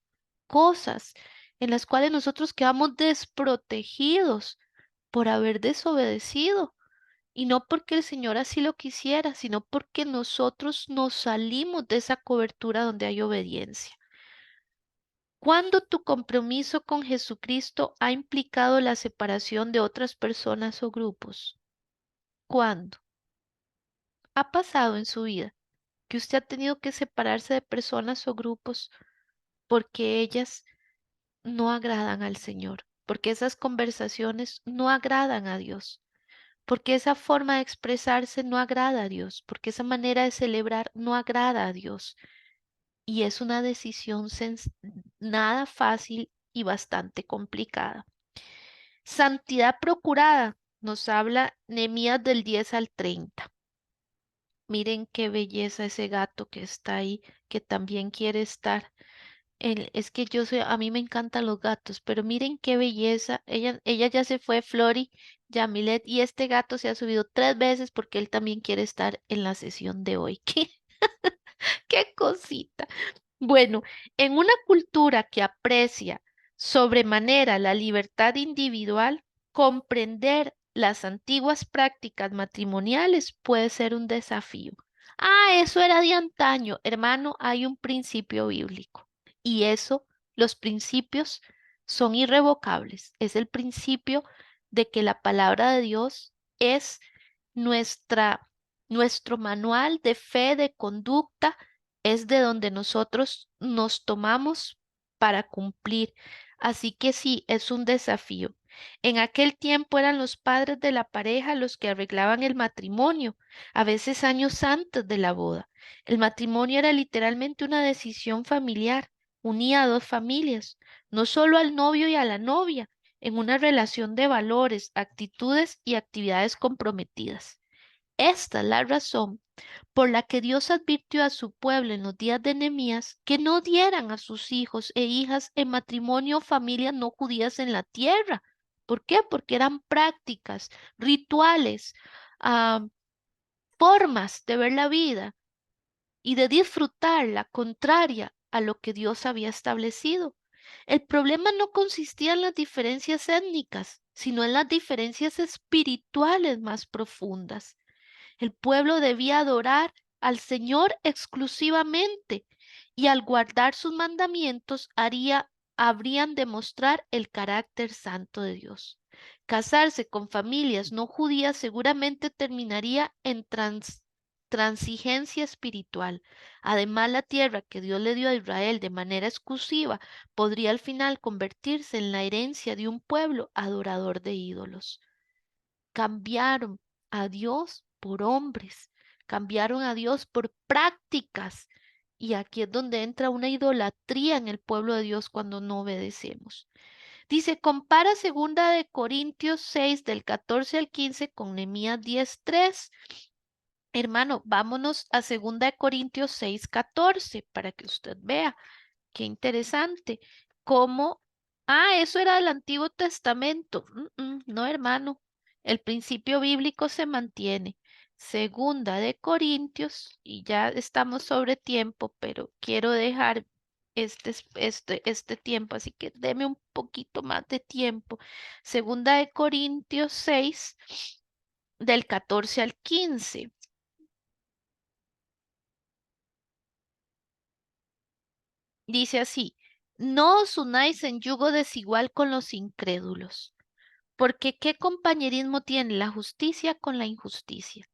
cosas en las cuales nosotros quedamos desprotegidos por haber desobedecido. Y no porque el Señor así lo quisiera, sino porque nosotros nos salimos de esa cobertura donde hay obediencia. ¿Cuándo tu compromiso con Jesucristo ha implicado la separación de otras personas o grupos? ¿Cuándo? ¿Ha pasado en su vida que usted ha tenido que separarse de personas o grupos porque ellas no agradan al Señor, porque esas conversaciones no agradan a Dios, porque esa forma de expresarse no agrada a Dios, porque esa manera de celebrar no agrada a Dios? Y es una decisión nada fácil y bastante complicada. Santidad procurada, nos habla Nehemías del 10 al 30. Miren qué belleza ese gato que está ahí, que también quiere estar. Es que a mí me encantan los gatos, pero miren qué belleza. Ella ya se fue, Flori, Yamilet, y este gato se ha subido 3 veces porque él también quiere estar en la sesión de hoy. ¡Qué cosita! Bueno, en una cultura que aprecia sobremanera la libertad individual, comprender las antiguas prácticas matrimoniales puede ser un desafío. Ah, eso era de antaño. Hermano, hay un principio bíblico y eso, los principios son irrevocables. Es el principio de que la palabra de Dios es nuestra, nuestro manual de fe, de conducta, es de donde nosotros nos tomamos para cumplir. Así que sí, es un desafío. En aquel tiempo eran los padres de la pareja los que arreglaban el matrimonio, a veces años antes de la boda. El matrimonio era literalmente una decisión familiar, unía a dos familias, no solo al novio y a la novia, en una relación de valores, actitudes y actividades comprometidas. Esta es la razón por la que Dios advirtió a su pueblo en los días de Nehemías que no dieran a sus hijos e hijas en matrimonio o familias no judías en la tierra. ¿Por qué? Porque eran prácticas, rituales, ah, formas de ver la vida y de disfrutar la contraria a lo que Dios había establecido. El problema no consistía en las diferencias étnicas, sino en las diferencias espirituales más profundas. El pueblo debía adorar al Señor exclusivamente y al guardar sus mandamientos habrían de mostrar el carácter santo de Dios. Casarse con familias no judías seguramente terminaría en transigencia espiritual. Además, la tierra que Dios le dio a Israel de manera exclusiva podría al final convertirse en la herencia de un pueblo adorador de ídolos. Cambiaron a Dios por hombres, cambiaron a Dios por prácticas. Y aquí es donde entra una idolatría en el pueblo de Dios cuando no obedecemos. Dice, compara segunda de Corintios 6 del 14 al 15 con Nehemías 10:3. Hermano, vámonos a segunda de Corintios 6:14 para que usted vea. Qué interesante. ¿Cómo? Ah, eso era del Antiguo Testamento. No, hermano. El principio bíblico se mantiene. Segunda de Corintios, y ya estamos sobre tiempo, pero quiero dejar este tiempo, así que deme un poquito más de tiempo. Segunda de Corintios 6, del 14 al 15. Dice así, no os unáis en yugo desigual con los incrédulos, porque ¿qué compañerismo tiene la justicia con la injusticia?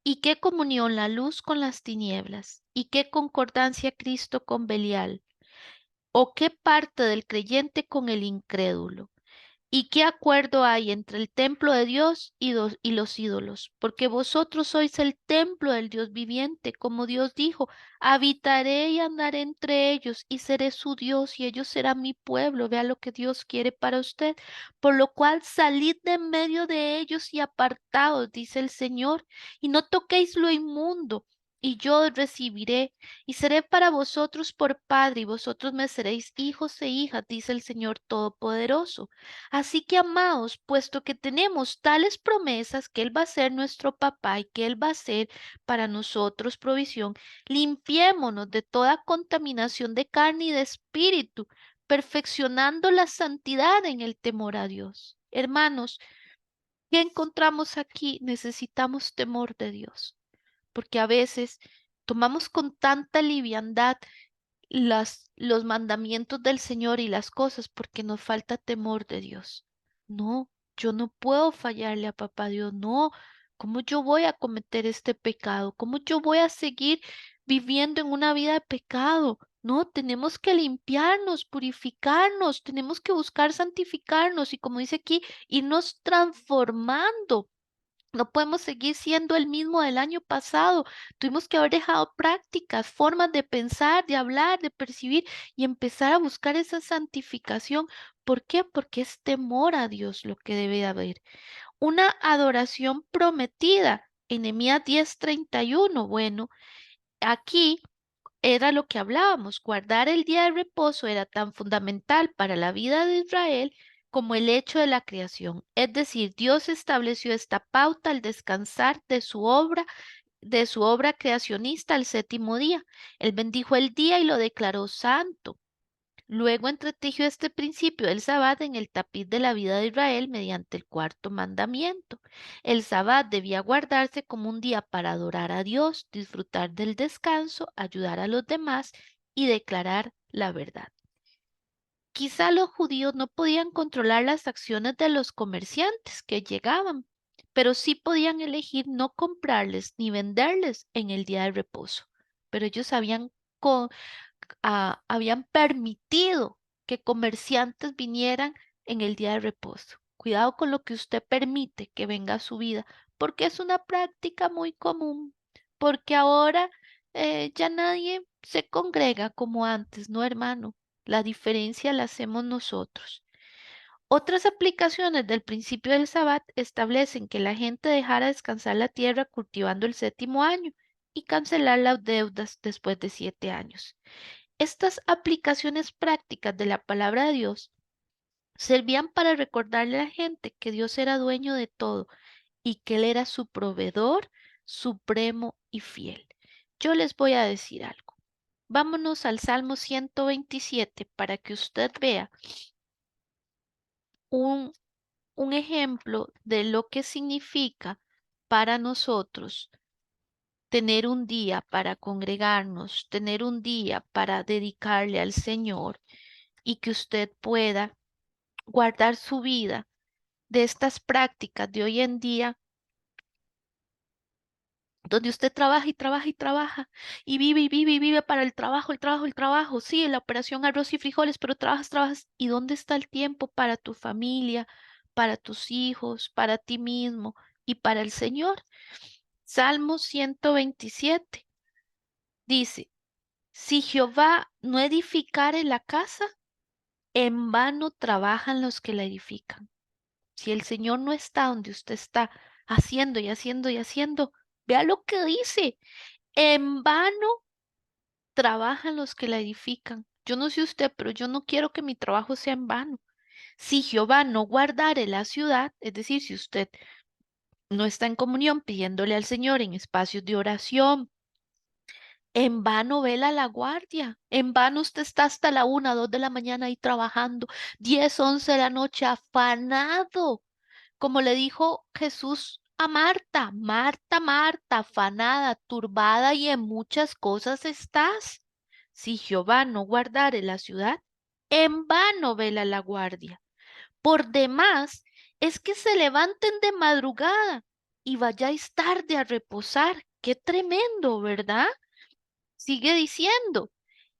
¿Y qué comunión la luz con las tinieblas? ¿Y qué concordancia Cristo con Belial? ¿O qué parte del creyente con el incrédulo? ¿Y qué acuerdo hay entre el templo de Dios y los ídolos? Porque vosotros sois el templo del Dios viviente, como Dios dijo, habitaré y andaré entre ellos y seré su Dios y ellos serán mi pueblo. Vea lo que Dios quiere para usted. Por lo cual salid de en medio de ellos y apartaos, dice el Señor, y no toquéis lo inmundo. Y yo os recibiré, y seré para vosotros por Padre, y vosotros me seréis hijos e hijas, dice el Señor Todopoderoso. Así que, amados, puesto que tenemos tales promesas que Él va a ser nuestro papá y que Él va a ser para nosotros provisión, limpiémonos de toda contaminación de carne y de espíritu, perfeccionando la santidad en el temor a Dios. Hermanos, ¿qué encontramos aquí? Necesitamos temor de Dios, porque a veces tomamos con tanta liviandad los mandamientos del Señor y las cosas porque nos falta temor de Dios. No, yo no puedo fallarle a papá Dios, no. ¿Cómo yo voy a cometer este pecado? ¿Cómo yo voy a seguir viviendo en una vida de pecado? No, tenemos que limpiarnos, purificarnos, tenemos que buscar santificarnos y como dice aquí, irnos transformando. No podemos seguir siendo el mismo del año pasado. Tuvimos que haber dejado prácticas, formas de pensar, de hablar, de percibir y empezar a buscar esa santificación. ¿Por qué? Porque es temor a Dios lo que debe de haber. Una adoración prometida. En Nehemías 10:31. Bueno, aquí era lo que hablábamos, guardar el día de reposo era tan fundamental para la vida de Israel como el hecho de la creación. Es decir, Dios estableció esta pauta al descansar de su obra creacionista al séptimo día. Él bendijo el día y lo declaró santo. Luego entretejió este principio del sabbat en el tapiz de la vida de Israel mediante el cuarto mandamiento. El sabbat debía guardarse como un día para adorar a Dios, disfrutar del descanso, ayudar a los demás y declarar la verdad. Quizá los judíos no podían controlar las acciones de los comerciantes que llegaban, pero sí podían elegir no comprarles ni venderles en el día de reposo. Pero ellos habían permitido que comerciantes vinieran en el día de reposo. Cuidado con lo que usted permite que venga a su vida, porque es una práctica muy común, porque ahora ya nadie se congrega como antes, ¿no, hermano? La diferencia la hacemos nosotros. Otras aplicaciones del principio del Sabbat establecen que la gente dejara descansar la tierra cultivando el séptimo año y cancelar las deudas después de 7 años. Estas aplicaciones prácticas de la palabra de Dios servían para recordarle a la gente que Dios era dueño de todo y que Él era su proveedor supremo y fiel. Yo les voy a decir algo. Vámonos al Salmo 127 para que usted vea un, un ejemplo de lo que significa para nosotros tener un día para congregarnos, tener un día para dedicarle al Señor y que usted pueda guardar su vida de estas prácticas de hoy en día, donde usted trabaja y trabaja y trabaja y vive y vive y vive para el trabajo, el trabajo, el trabajo. Sí, la operación arroz y frijoles, pero trabajas, trabajas. ¿Y dónde está el tiempo para tu familia, para tus hijos, para ti mismo y para el Señor? Salmo 127 dice, si Jehová no edificare la casa, en vano trabajan los que la edifican. Si el Señor no está donde usted está haciendo y haciendo y haciendo, vea lo que dice. En vano trabajan los que la edifican. Yo no sé usted, pero yo no quiero que mi trabajo sea en vano. Si Jehová no guardare la ciudad, es decir, si usted no está en comunión pidiéndole al Señor en espacios de oración, en vano vela la guardia, en vano usted está hasta la 1, 2 de la mañana ahí trabajando, 10, 11 de la noche afanado, como le dijo Jesús a Marta, Marta, Marta, afanada, turbada y en muchas cosas estás. Si Jehová no guardare la ciudad, en vano vela la guardia. Por demás, es que se levanten de madrugada y vayáis tarde a reposar. Qué tremendo, ¿verdad? Sigue diciendo,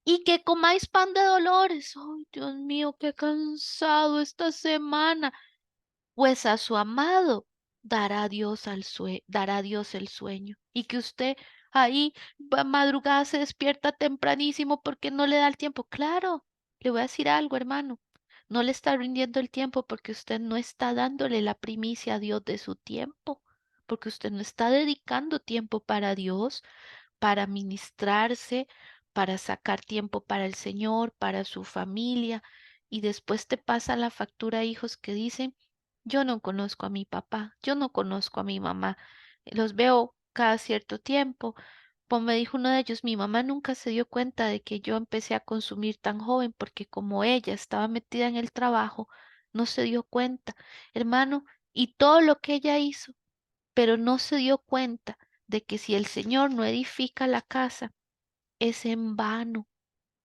y que comáis pan de dolores. Ay, Dios mío, qué cansado esta semana. Pues a su amado dará Dios el sueño. Y que usted ahí madrugada se despierta tempranísimo porque no le da el tiempo. Claro, le voy a decir algo, hermano. No le está rindiendo el tiempo porque usted no está dándole la primicia a Dios de su tiempo, porque usted no está dedicando tiempo para Dios, para ministrarse, para sacar tiempo para el Señor, para su familia, y después te pasa la factura a hijos que dicen, yo no conozco a mi papá, yo no conozco a mi mamá, los veo cada cierto tiempo. Como me dijo uno de ellos, mi mamá nunca se dio cuenta de que yo empecé a consumir tan joven porque como ella estaba metida en el trabajo, no se dio cuenta, hermano, y todo lo que ella hizo, pero no se dio cuenta de que si el Señor no edifica la casa, es en vano.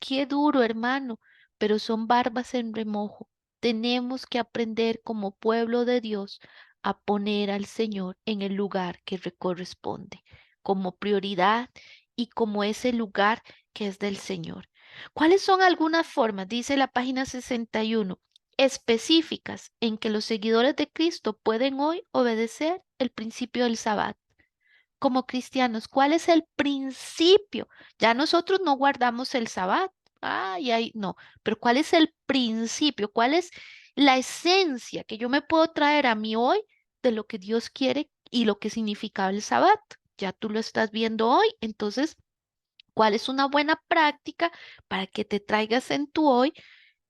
Qué duro, hermano, pero son barbas en remojo. Tenemos que aprender como pueblo de Dios a poner al Señor en el lugar que le corresponde, como prioridad y como ese lugar que es del Señor. ¿Cuáles son algunas formas, dice la página 61, específicas en que los seguidores de Cristo pueden hoy obedecer el principio del sabbat? Como cristianos, ¿cuál es el principio? Ya nosotros no guardamos el sabbat. Ay, ay, no, pero ¿cuál es el principio? ¿Cuál es la esencia que yo me puedo traer a mí hoy de lo que Dios quiere y lo que significaba el sabbat? Ya tú lo estás viendo hoy, entonces, ¿cuál es una buena práctica para que te traigas en tu hoy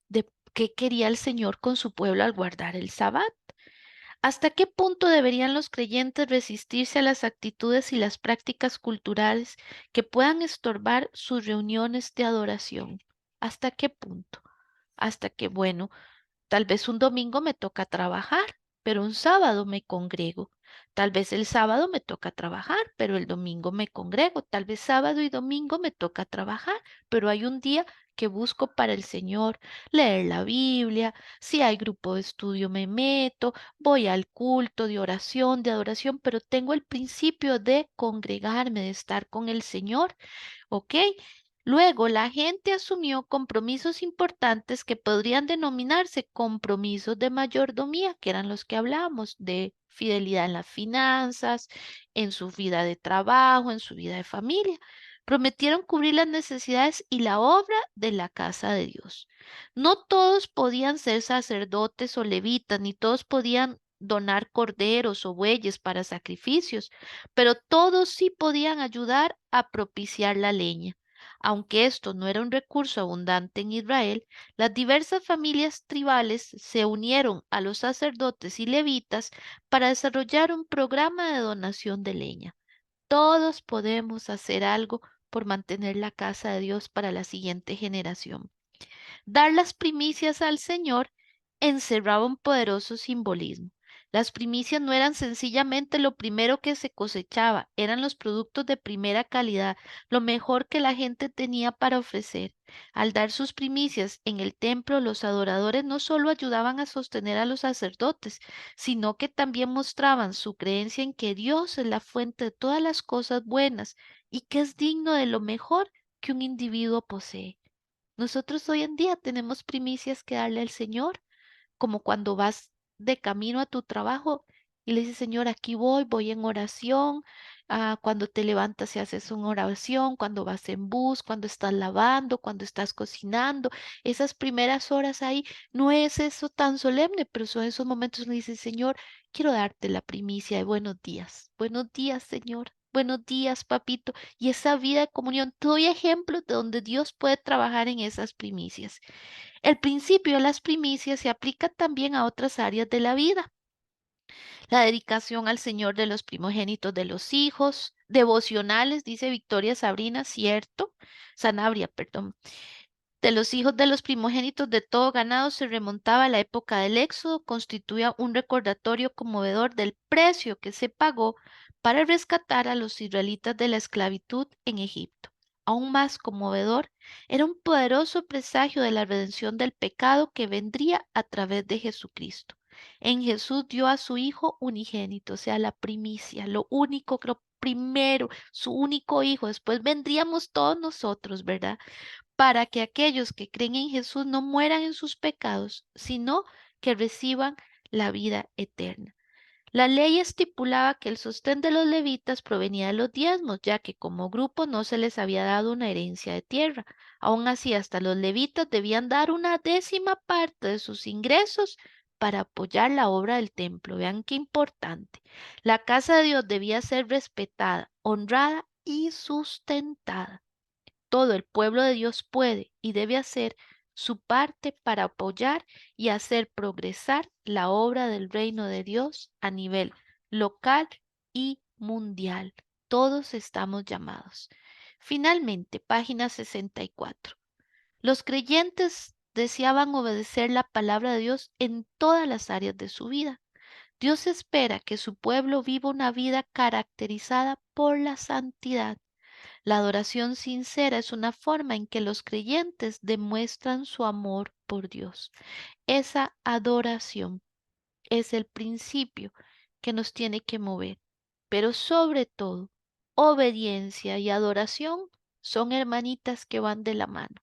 de qué quería el Señor con su pueblo al guardar el sabbat? ¿Hasta qué punto deberían los creyentes resistirse a las actitudes y las prácticas culturales que puedan estorbar sus reuniones de adoración? ¿Hasta qué punto? Hasta que, bueno, tal vez un domingo me toca trabajar, pero un sábado me congrego. Tal vez el sábado me toca trabajar, pero el domingo me congrego. Tal vez sábado y domingo me toca trabajar, pero hay un día que busco para el Señor, leer la Biblia, si hay grupo de estudio me meto, voy al culto de oración, de adoración, pero tengo el principio de congregarme, de estar con el Señor. ¿Ok? Luego, la gente asumió compromisos importantes que podrían denominarse compromisos de mayordomía, que eran los que hablábamos, de fidelidad en las finanzas, en su vida de trabajo, en su vida de familia. Prometieron cubrir las necesidades y la obra de la casa de Dios. No todos podían ser sacerdotes o levitas, ni todos podían donar corderos o bueyes para sacrificios, pero todos sí podían ayudar a propiciar la leña. Aunque esto no era un recurso abundante en Israel, las diversas familias tribales se unieron a los sacerdotes y levitas para desarrollar un programa de donación de leña. Todos podemos hacer algo por mantener la casa de Dios para la siguiente generación. Dar las primicias al Señor encerraba un poderoso simbolismo. Las primicias no eran sencillamente lo primero que se cosechaba, eran los productos de primera calidad, lo mejor que la gente tenía para ofrecer. Al dar sus primicias en el templo, los adoradores no solo ayudaban a sostener a los sacerdotes, sino que también mostraban su creencia en que Dios es la fuente de todas las cosas buenas y que es digno de lo mejor que un individuo posee. Nosotros hoy en día tenemos primicias que darle al Señor, como cuando vas de camino a tu trabajo y le dices, Señor, aquí voy, voy en oración, cuando te levantas y haces una oración, cuando vas en bus, cuando estás lavando, cuando estás cocinando. Esas primeras horas ahí, no es eso tan solemne, pero son esos momentos donde dices, Señor, quiero darte la primicia de buenos días. Buenos días, Señor. Buenos días, papito. Y esa vida de comunión, te doy ejemplos de donde Dios puede trabajar en esas primicias. El principio de las primicias se aplica también a otras áreas de la vida. La dedicación al Señor de los primogénitos de los hijos, devocionales, dice Victoria Sabrina, cierto, Sanabria, perdón, de los hijos de los primogénitos de todo ganado se remontaba a la época del Éxodo, constituía un recordatorio conmovedor del precio que se pagó para rescatar a los israelitas de la esclavitud en Egipto. Aún más conmovedor, era un poderoso presagio de la redención del pecado que vendría a través de Jesucristo. En Jesús dio a su Hijo unigénito, o sea, la primicia, lo único, lo primero, su único Hijo. Después vendríamos todos nosotros, ¿verdad? Para que aquellos que creen en Jesús no mueran en sus pecados, sino que reciban la vida eterna. La ley estipulaba que el sostén de los levitas provenía de los diezmos, ya que como grupo no se les había dado una herencia de tierra. Aún así, hasta los levitas debían dar una décima parte de sus ingresos para apoyar la obra del templo. Vean qué importante. La casa de Dios debía ser respetada, honrada y sustentada. Todo el pueblo de Dios puede y debe hacer su parte para apoyar y hacer progresar la obra del reino de Dios a nivel local y mundial. Todos estamos llamados. Finalmente, página 64. Los creyentes deseaban obedecer la palabra de Dios en todas las áreas de su vida. Dios espera que su pueblo viva una vida caracterizada por la santidad. La adoración sincera es una forma en que los creyentes demuestran su amor por Dios. Esa adoración es el principio que nos tiene que mover, pero sobre todo, obediencia y adoración son hermanitas que van de la mano.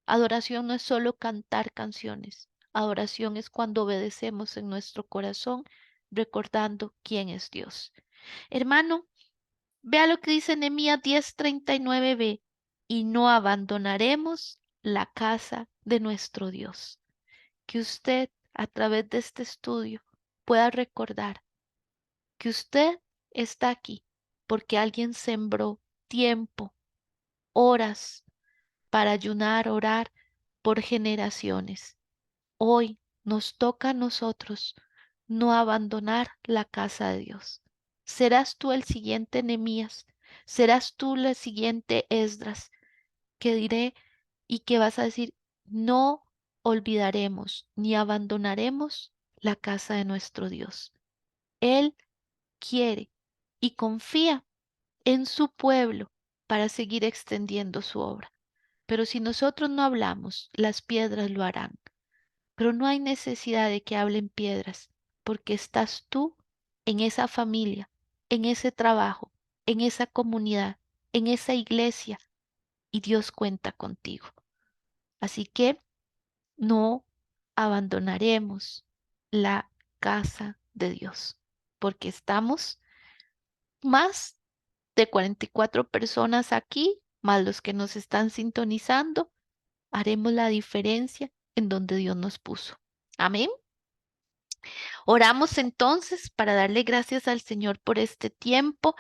Adoración no es solo cantar canciones, adoración es cuando obedecemos en nuestro corazón recordando quién es Dios. Hermano, vea lo que dice Nehemías 10:39b, y no abandonaremos la casa de nuestro Dios. Que usted, a través de este estudio, pueda recordar que usted está aquí porque alguien sembró tiempo, horas para ayunar, orar por generaciones. Hoy nos toca a nosotros no abandonar la casa de Dios. Serás tú el siguiente Nehemías, serás tú la siguiente Esdras, que diré y que vas a decir, no olvidaremos ni abandonaremos la casa de nuestro Dios. Él quiere y confía en su pueblo para seguir extendiendo su obra. Pero si nosotros no hablamos, las piedras lo harán. Pero no hay necesidad de que hablen piedras, porque estás tú en esa familia, en ese trabajo, en esa comunidad, en esa iglesia, y Dios cuenta contigo. Así que no abandonaremos la casa de Dios, porque estamos más de 44 personas aquí, más los que nos están sintonizando, haremos la diferencia en donde Dios nos puso. Amén. Oramos entonces para darle gracias al Señor por este tiempo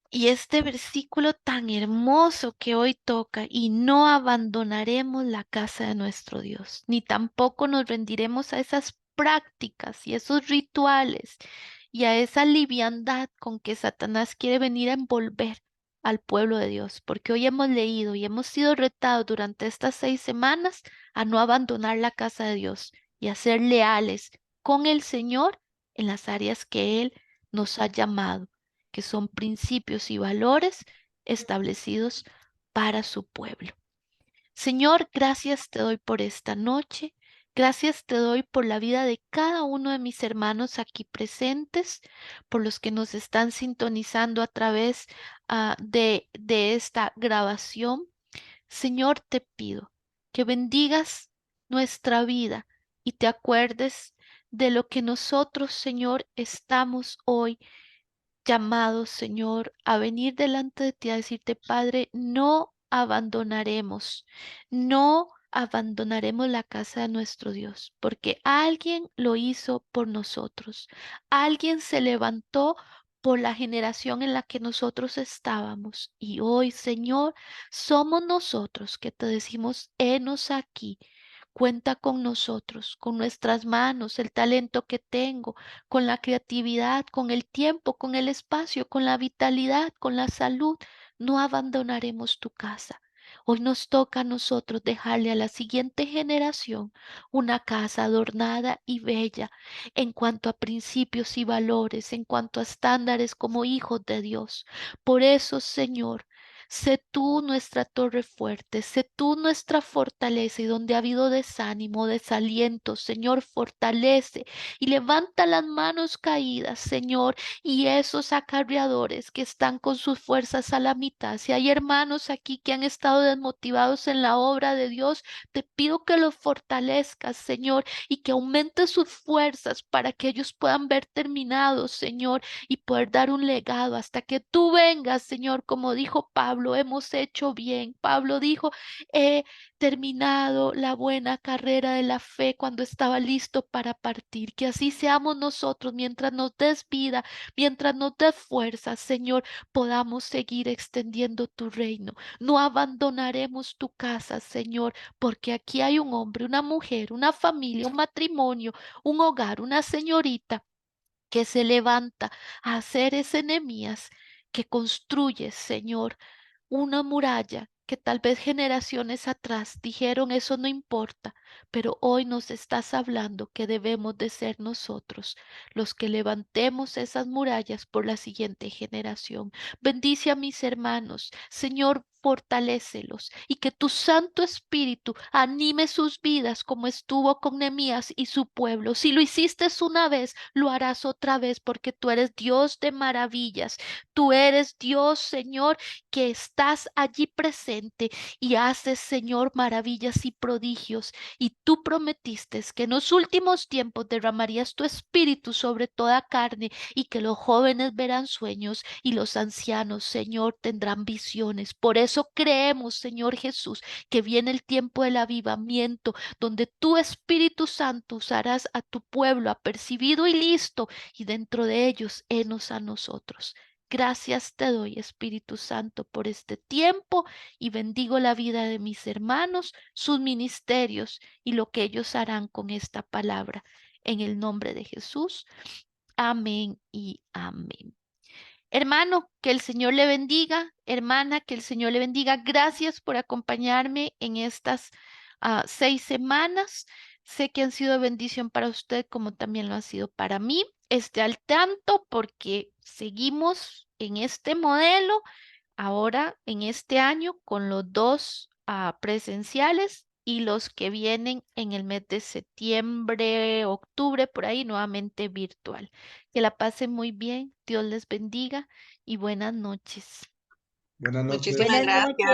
y este versículo tan hermoso que hoy toca, y no abandonaremos la casa de nuestro Dios, ni tampoco nos rendiremos a esas prácticas y esos rituales y a esa liviandad con que Satanás quiere venir a envolver al pueblo de Dios, porque hoy hemos leído y hemos sido retados durante estas 6 semanas a no abandonar la casa de Dios y a ser leales con el Señor en las áreas que Él nos ha llamado, que son principios y valores establecidos para su pueblo. Señor, gracias te doy por esta noche. Gracias te doy por la vida de cada uno de mis hermanos aquí presentes, por los que nos están sintonizando a través de esta grabación. Señor, te pido que bendigas nuestra vida y te acuerdes de lo que nosotros, Señor, estamos hoy llamados, Señor, a venir delante de ti a decirte, Padre, no abandonaremos, no abandonaremos la casa de nuestro Dios, porque alguien lo hizo por nosotros, alguien se levantó por la generación en la que nosotros estábamos. Y hoy, Señor, somos nosotros que te decimos, henos aquí. Cuenta con nosotros, con nuestras manos, el talento que tengo, con la creatividad, con el tiempo, con el espacio, con la vitalidad, con la salud. No abandonaremos tu casa. Hoy nos toca a nosotros dejarle a la siguiente generación una casa adornada y bella en cuanto a principios y valores, en cuanto a estándares como hijos de Dios. Por eso, Señor, sé tú nuestra torre fuerte, sé tú nuestra fortaleza y donde ha habido desánimo, desaliento, Señor, fortalece y levanta las manos caídas, Señor, y esos acarreadores que están con sus fuerzas a la mitad. Si hay hermanos aquí que han estado desmotivados en la obra de Dios, te pido que los fortalezcas, Señor, y que aumentes sus fuerzas para que ellos puedan ver terminados, Señor, y poder dar un legado hasta que tú vengas, Señor, como dijo Pablo, hemos hecho bien. Pablo dijo, he terminado la buena carrera de la fe cuando estaba listo para partir. Que así seamos nosotros mientras nos des vida, mientras nos des fuerza, Señor, podamos seguir extendiendo tu reino. No abandonaremos tu casa, Señor, porque aquí hay un hombre, una mujer, una familia, un matrimonio, un hogar, una señorita que se levanta a hacer ese Nehemías que construye, Señor, una muralla que tal vez generaciones atrás dijeron eso no importa, pero hoy nos estás hablando que debemos de ser nosotros los que levantemos esas murallas por la siguiente generación. Bendice a mis hermanos, Señor, fortalécelos y que tu Santo Espíritu anime sus vidas como estuvo con Nehemías y su pueblo. Si lo hiciste una vez, lo harás otra vez porque tú eres Dios de maravillas. Tú eres Dios, Señor, que estás allí presente y haces, Señor, maravillas y prodigios. Y tú prometiste que en los últimos tiempos derramarías tu espíritu sobre toda carne y que los jóvenes verán sueños y los ancianos, Señor, tendrán visiones. Por eso creemos, Señor Jesús, que viene el tiempo del avivamiento, donde tu Espíritu Santo usarás a tu pueblo apercibido y listo, y dentro de ellos, henos a nosotros. Gracias te doy, Espíritu Santo, por este tiempo y bendigo la vida de mis hermanos, sus ministerios y lo que ellos harán con esta palabra. En el nombre de Jesús. Amén y amén. Hermano, que el Señor le bendiga. Hermana, que el Señor le bendiga. Gracias por acompañarme en estas 6 semanas. Sé que han sido de bendición para usted como también lo ha sido para mí. Esté al tanto porque seguimos en este modelo ahora en este año con los dos presenciales y los que vienen en el mes de septiembre, octubre, por ahí nuevamente virtual. Que la pasen muy bien, Dios les bendiga y buenas noches. Buenas noches. Muchísimas Buenas gracias. noches.